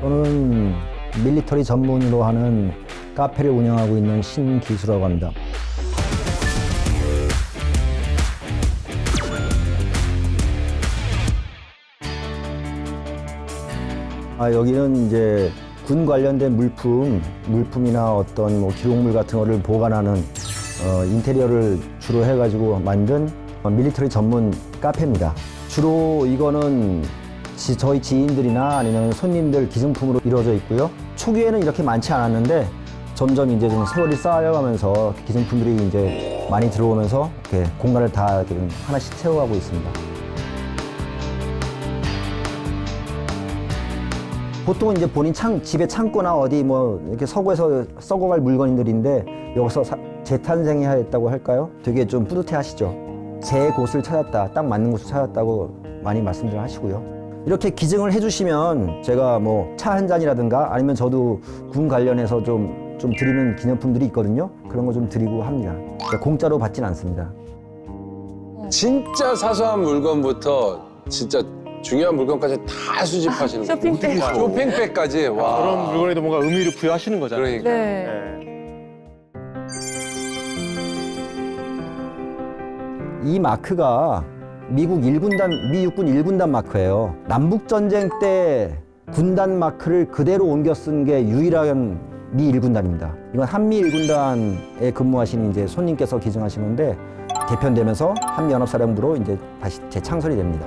저는 밀리터리 전문으로 하는 카페를 운영하고 있는 신기수라고 합니다. 여기는 이제 군 관련된 물품이나 어떤 뭐 기록물 같은 거를 보관하는 인테리어를 주로 해가지고 만든 밀리터리 전문 카페입니다. 주로 이거는 저희 지인들이나 아니면 손님들 기증품으로 이루어져 있고요. 초기에는 이렇게 많지 않았는데 점점 이제 좀 세월이 쌓여가면서 기증품들이 이제 많이 들어오면서 이렇게 공간을 다 이렇게 하나씩 채워가고 있습니다. 보통은 이제 본인 집에 창고나 어디 뭐 이렇게 서구에서 썩어갈 물건들인데 여기서 재탄생했다고 할까요? 되게 좀 뿌듯해 하시죠. 제 곳을 찾았다, 딱 맞는 곳을 찾았다고 많이 말씀들 하시고요. 이렇게 기증을 해주시면 제가 뭐 차 한 잔이라든가 아니면 저도 군 관련해서 좀 드리는 기념품들이 있거든요. 그런 거 좀 드리고 합니다. 공짜로 받진 않습니다. 진짜 사소한 물건부터 진짜 중요한 물건까지 다 수집하시는 거예요. 쇼핑백. 쇼핑백까지. 와. 그런 물건에도 뭔가 의미를 부여하시는 거잖아요. 그러니까. 네. 이 마크가 미국 1군단, 미 육군 1군단 마크예요. 남북전쟁 때 군단 마크를 그대로 옮겨 쓴 게 유일한 미 1군단입니다. 이건 한미 1군단에 근무하신 이제 손님께서 기증하신 건데 개편되면서 한미연합사령부로 이제 다시 재창설이 됩니다.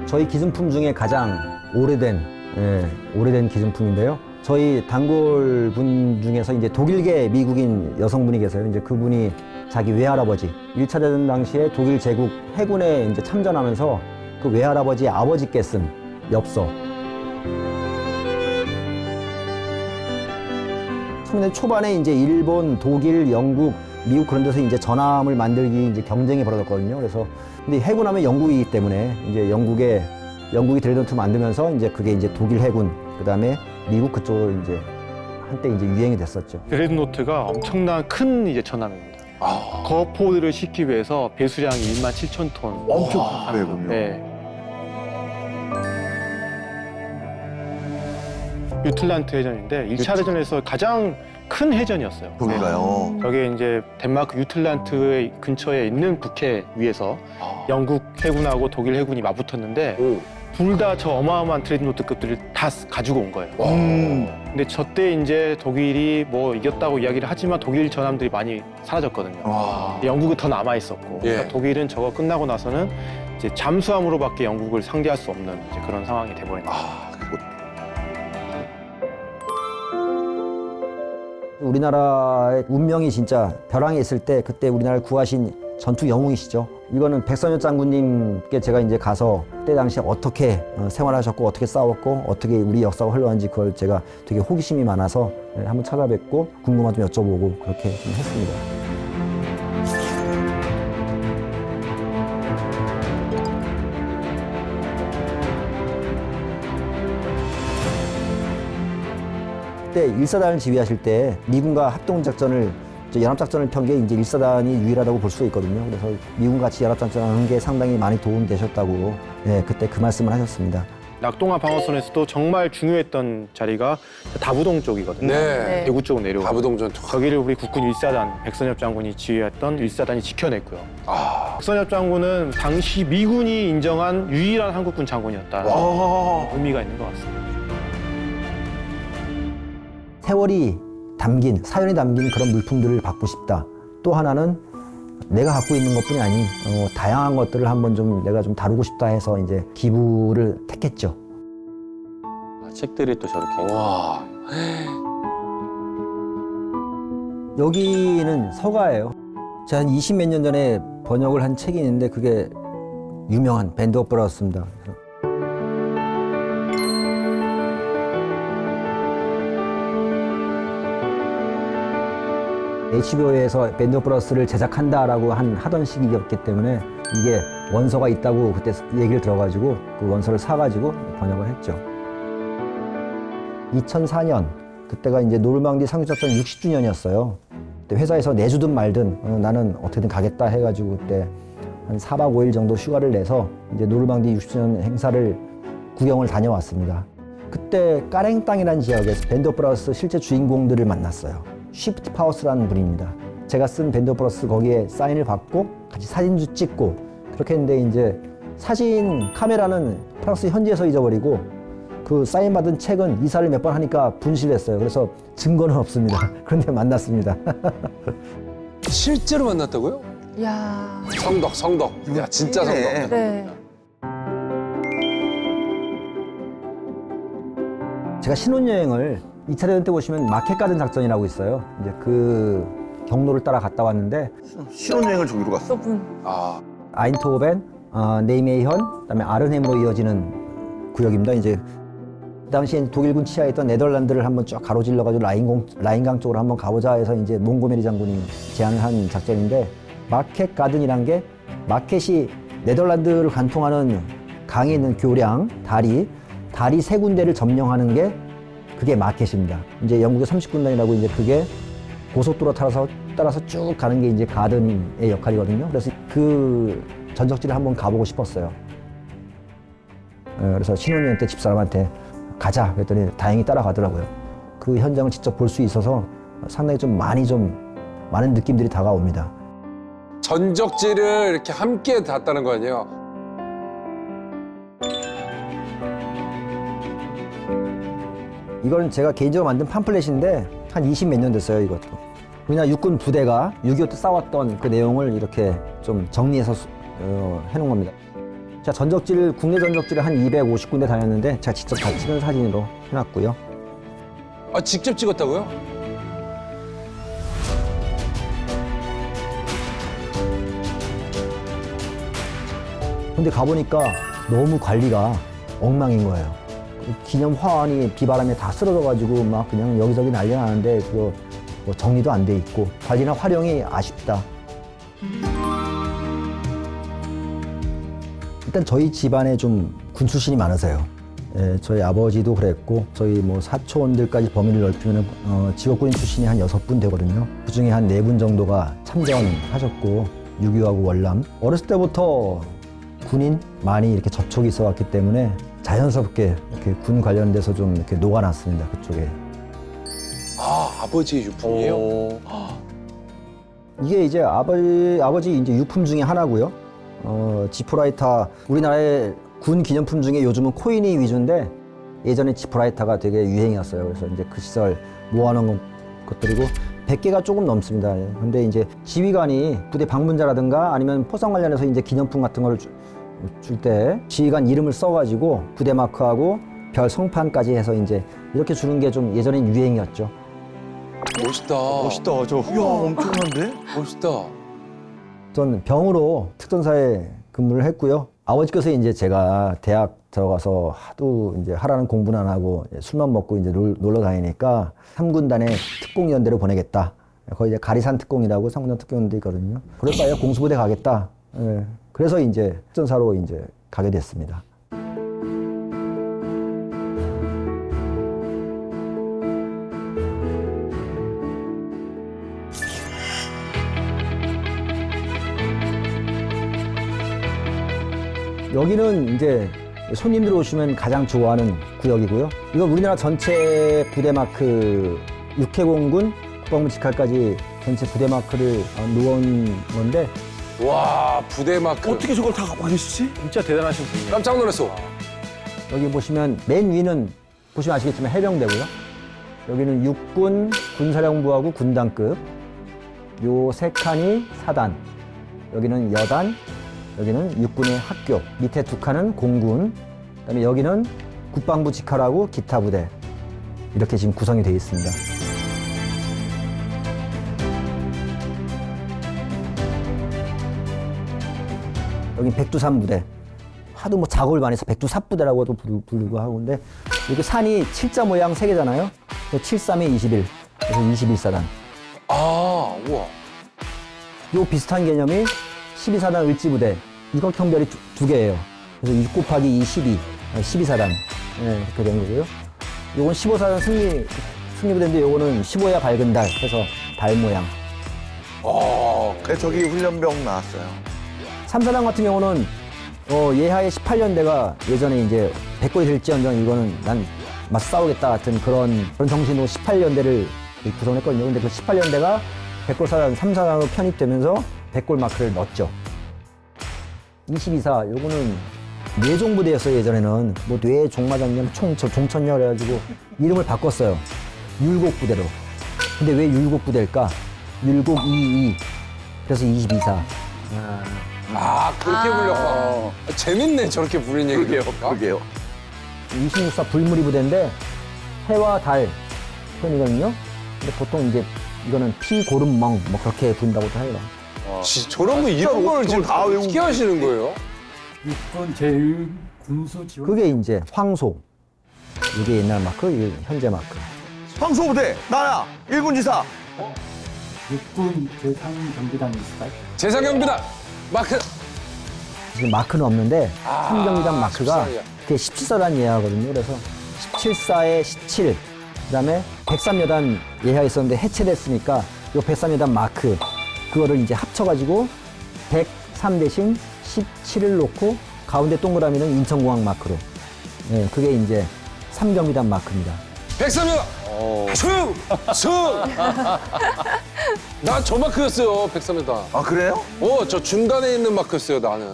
저희 기증품 중에 가장 오래된 기증품인데요. 저희 단골분 중에서 이제 독일계 미국인 여성분이 계세요. 이제 그분이 자기 외할아버지, 1차 대전 당시에 독일 제국 해군에 이제 참전하면서 그 외할아버지 아버지께 쓴 엽서. 1900년 초반에 이제 일본, 독일, 영국, 미국 그런 데서 이제 전함을 만들기 이제 경쟁이 벌어졌거든요. 그래서 근데 해군하면 영국이기 때문에 이제 영국이 드레드노트 만들면서 이제 그게 이제 독일 해군, 그다음에 미국 그쪽으로 이제 한때 이제 유행이 됐었죠. 드레드노트가 엄청난 큰 이제 전함입니다. 거포를 싣기 위해서 배수량이 17,000톤. 엄청 크군요. 네. 유틀란트 해전인데 1차 대전에서 가장 큰 해전이었어요. 거기가요. 저게 이제 덴마크 유틀란트 근처에 있는 북해 위에서 영국 해군하고 독일 해군이 맞붙었는데 둘 다 저 어마어마한 드레드노트급들을 다 가지고 온 거예요. 근데 저때 이제 독일이 뭐 이겼다고 이야기를 하지만 독일 전함들이 많이 사라졌거든요. 영국은 더 남아 있었고 예. 그러니까 독일은 저거 끝나고 나서는 이제 잠수함으로밖에 영국을 상대할 수 없는 이제 그런 상황이 돼버린 거예요. 우리나라의 운명이 진짜 벼랑에 있을 때 그때 우리나라를 구하신 전투 영웅이시죠. 이거는 백선엽 장군님께 제가 이제 가서 그때 당시에 어떻게 생활하셨고 어떻게 싸웠고 어떻게 우리 역사가 흘러간지 그걸 제가 되게 호기심이 많아서 한번 찾아뵙고 궁금한 좀 여쭤보고 그렇게 좀 했습니다. 그때 1사단을 지휘하실 때 미군과 합동작전을 연합작전을 편 게 이제 1사단이 유일하다고 볼 수 있거든요. 그래서 미군과 같이 연합작전을 하는 게 상당히 많이 도움이 되셨다고 그때 그 말씀을 하셨습니다. 낙동강 방어선에서도 정말 중요했던 자리가 다부동 쪽이거든요. 네. 대구 쪽으로 내려오고 다부동전. 저기를 우리 국군 1사단 백선엽 장군이 지휘했던 1사단이 지켜냈고요. 백선엽 장군은 당시 미군이 인정한 유일한 한국군 장군이었다. 의미가 있는 것 같습니다. 세월이 담긴, 사연이 담긴 그런 물품들을 받고 싶다. 또 하나는 내가 갖고 있는 것뿐이 아닌 다양한 것들을 한번 좀 내가 좀 다루고 싶다 해서 이제 기부를 택했죠. 책들이 또 저렇게. 와. 여기는 서가예요. 제가 한 20몇 년 전에 번역을 한 책이 있는데 그게 유명한 밴드 오브 브라더스입니다. HBO에서 밴드 오브 브라더스를 제작한다라고 하던 시기였기 때문에 이게 원서가 있다고 그때 얘기를 들어가지고 그 원서를 사가지고 번역을 했죠. 2004년 그때가 이제 노르망디 상륙작전 60주년이었어요. 그때 회사에서 내주든 말든 나는 어떻게든 가겠다 해가지고 그때 한 4박 5일 정도 휴가를 내서 이제 노르망디 60주년 행사를 구경을 다녀왔습니다. 그때 까랭땅이라는 지역에서 밴드 오브 브라더스 실제 주인공들을 만났어요. 쉬프트 파워스라는 분입니다. 제가 쓴 밴드 오브 브라더스 거기에 사인을 받고 같이 사진도 찍고 그렇게 했는데 이제 사진 카메라는 프랑스 현지에서 잊어버리고 그 사인 받은 책은 이사를 몇 번 하니까 분실했어요. 그래서 증거는 없습니다. 그런데 만났습니다. 실제로 만났다고요? 야. 성덕. 야, 진짜 성덕. 네. 제가 신혼여행을 2차 대전 때 보시면 마켓 가든 작전이라고 있어요. 이제 그 경로를 따라 갔다 왔는데 신혼여행을 저기로 갔어. 저분 아, 아인트호벤, 네이메이현, 그다음에 아른햄으로 이어지는 구역입니다. 이제 그 당시에 독일군 치하에 있던 네덜란드를 한번 쫙 가로질러가지고 라인강 쪽으로 한번 가보자 해서 이제 몽고메리 장군이 제안을 한 작전인데 마켓 가든이란 게 마켓이 네덜란드를 관통하는 강에 있는 교량, 다리 세 군데를 점령하는 게 그게 마켓입니다. 이제 영국의 30군단이라고 이제 그게 고속도로 따라서 쭉 가는 게 이제 가든의 역할이거든요. 그래서 그 전적지를 한번 가보고 싶었어요. 그래서 신혼여행 때 집사람한테 가자 그랬더니 다행히 따라가더라고요. 그 현장을 직접 볼 수 있어서 상당히 좀 많은 느낌들이 다가옵니다. 전적지를 이렇게 함께 닿았다는 거 아니에요? 이거는 제가 개인적으로 만든 팜플렛인데 한 20 몇 년 됐어요, 이것도. 그냥 육군 부대가 6.25 때 싸웠던 그 내용을 이렇게 좀 정리해서 해놓은 겁니다. 제가 국내 전적지를 한 250군데 다녔는데 제가 직접 다 찍은 사진으로 해놨고요. 아, 직접 찍었다고요? 근데 가보니까 너무 관리가 엉망인 거예요. 기념 화환이 비바람에 다 쓰러져가지고 막 그냥 여기저기 난리 나는데 그거 뭐 정리도 안 돼 있고 관리나 활용이 아쉽다. 일단 저희 집안에 좀 군 출신이 많으세요. 예, 저희 아버지도 그랬고 저희 뭐 사촌들까지 범위를 넓히면 직업군인 출신이 한 6분 되거든요. 그중에 한 4분 정도가 참전하셨고 6.25하고 월남. 어렸을 때부터 군인 많이 이렇게 접촉이 있어 왔기 때문에 자연스럽게 이렇게 군 관련돼서 좀 이렇게 녹아났습니다. 그쪽에. 아, 아버지의 유품이에요? 이게 이제 아버지 이제 유품 중에 하나고요. 지프라이터 우리나라의 군 기념품 중에 요즘은 코인이 위주인데 예전에 지프라이터가 되게 유행이었어요. 그래서 이제 그 시절 모아놓은 것들이고 100개가 조금 넘습니다. 근데 이제 지휘관이 부대 방문자라든가 아니면 포상 관련해서 이제 기념품 같은 걸 줄 때 지휘관 이름을 써가지고 부대 마크하고 별 성판까지 해서 이제 이렇게 주는 게 좀 예전엔 유행이었죠. 멋있다. 멋있다, 저. 이야, 엄청난데? 멋있다. 전 병으로 특전사에 근무를 했고요. 아버지께서 이제 제가 대학 들어가서 하도 이제 하라는 공부는 안 하고 술만 먹고 이제 놀러 다니니까 3군단에 특공연대로 보내겠다. 거기 이제 가리산 특공이라고 3군단 특공연대 있거든요. 그럴 바에 공수부대 가겠다. 예. 그래서 이제 특전사로 이제 가게 됐습니다. 여기는 이제 손님들 오시면 가장 좋아하는 구역이고요. 이건 우리나라 전체 부대 마크 육해공군 국방부 직할까지 전체 부대 마크를 놓은 건데 와, 부대 마크. 어떻게 저걸 다 갖고 계시지? 진짜 대단하신 분이에요. 깜짝 놀랐어. 여기 보시면 맨 위는 보시면 아시겠지만 해병대고요. 여기는 육군 군사령부하고 군단급. 요 세 칸이 사단. 여기는 여단. 여기는 육군의 학교. 밑에 두 칸은 공군. 그다음에 여기는 국방부 직할하고 기타 부대. 이렇게 지금 구성이 되어 있습니다. 여기 백두산 부대. 하도 뭐 작업을 많이 해서 백두삽부대라고도 부르고 하고 근데 이렇게 산이 7자 모양 3개잖아요. 7, 3에 21. 그래서 21사단. 아, 우와. 요 비슷한 개념이 12사단 을지부대. 이각형별이 두 개예요. 그래서 6 곱하기 2, 12. 12사단. 네, 이렇게 된 거고요. 요건 15사단 승리부대인데 요거는 15야 밝은 달 해서 달 모양. 네, 저기 훈련병 나왔어요. 3사단 같은 경우는 예하의 18년대가 예전에 이제 백골이 될지언정 이거는 난 맞서 싸우겠다 같은 그런 정신으로 18년대를 구성했거든요. 근데 그 18년대가 백골사단 3사단으로 편입되면서 백골 마크를 넣었죠. 22사 요거는 뇌종부대였어요. 예전에는 뭐 뇌종마장령 종천녀 그래가지고 이름을 바꿨어요. 율곡부대로. 근데 왜 율곡부대일까? 율곡22 그래서 22사. 아, 그렇게 불렸구나. 재밌네, 저렇게 부르는 얘기가. 그러게요. 26사 불무리 부대인데 해와 달 표현이거든요. 근데 보통 이제 이거는 피고름멍 뭐 그렇게 부른다고도 해요. 저런 거 이런 걸 지금 다 어떻게 하시는 거예요? 육군 제일 군수 지원 그게 이제 황소. 이게 옛날 마크, 이게 현재 마크. 황소부대 나야 1군 지사. 육군 제상경비단이 있을까요? 재상경비단 마크. 지금 마크는 없는데 삼경비단 마크가 14야. 그게 17사단 예하거든요. 그래서 17사에 17, 그다음에 103여단 예하 있었는데 해체됐으니까 요 103여단 마크 그거를 이제 합쳐가지고 103 대신 17을 놓고 가운데 동그라미는 인천공항 마크로. 예, 그게 이제 삼경비단 마크입니다. 백삼이다. 승! 승! 나 저 마크였어요, 백삼이다. 아 그래요? 저 중간에 있는 마크였어요, 나는.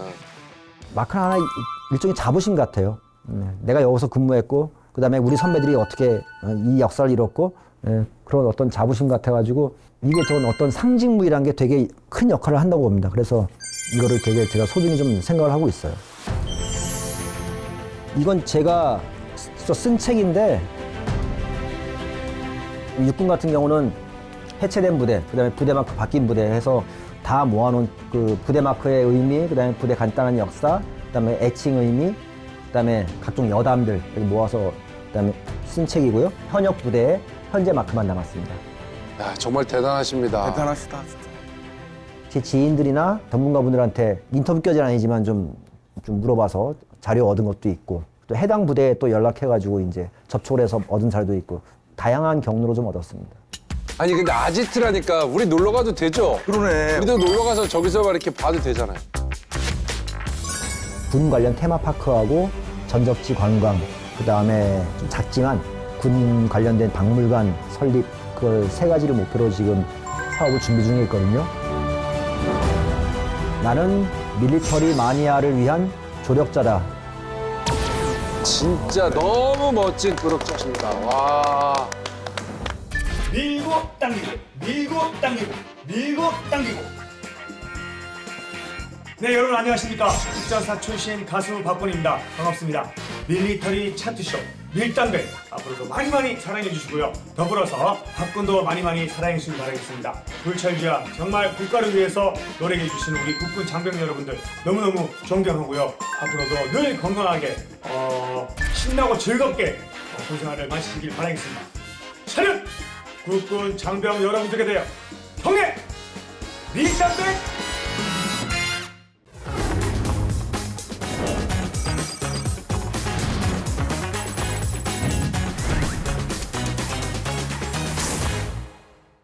마크는 하나 일종의 자부심 같아요. 내가 여기서 근무했고 그다음에 우리 선배들이 어떻게 이 역사를 이뤘고 그런 어떤 자부심 같아가지고 이게 저는 어떤 상징무이라는 게 되게 큰 역할을 한다고 봅니다. 그래서 이거를 되게 제가 소중히 좀 생각을 하고 있어요. 이건 제가 쓴 책인데 육군 같은 경우는 해체된 부대, 그다음에 부대 마크 바뀐 부대 해서 다 모아놓은 그 부대 마크의 의미, 그다음에 부대 간단한 역사, 그다음에 애칭 의미, 그다음에 각종 여담들 이렇게 모아서 그다음에 쓴 책이고요. 현역 부대의 현재 마크만 남았습니다. 야, 정말 대단하십니다. 대단하시다 진짜. 제 지인들이나 전문가분들한테 인터뷰까지는 아니지만 좀 물어봐서 자료 얻은 것도 있고 또 해당 부대에 또 연락해가지고 이제 접촉을 해서 얻은 자료도 있고 다양한 경로로 좀 얻었습니다. 아니, 근데 아지트라니까 우리 놀러 가도 되죠? 그러네. 우리도 놀러 가서 저기서 막 이렇게 봐도 되잖아요. 군 관련 테마파크하고 전적지 관광, 그 다음에 좀 작지만 군 관련된 박물관 설립, 그걸 세 가지를 목표로 지금 사업을 준비 중에 있거든요. 나는 밀리터리 마니아를 위한 조력자다. 진짜 너무 멋진 그룹자십니다. 와. 밀고 당기고 밀고 당기고 밀고 당기고. 네, 여러분 안녕하십니까. 국전사 출신 가수 박군입니다. 반갑습니다. 밀리터리 차트쇼 밀당배 앞으로도 많이 사랑해 주시고요. 더불어서 박군도 많이 사랑해 주시길 바라겠습니다. 불철주야 정말 국가를 위해서 노력해 주시는 우리 국군 장병 여러분들 너무너무 존경하고요. 앞으로도 늘 건강하게 신나고 즐겁게 군 생활을 마치시길 바라겠습니다. 차렷! 국군 장병 여러분들께 대하여 통해 밀당배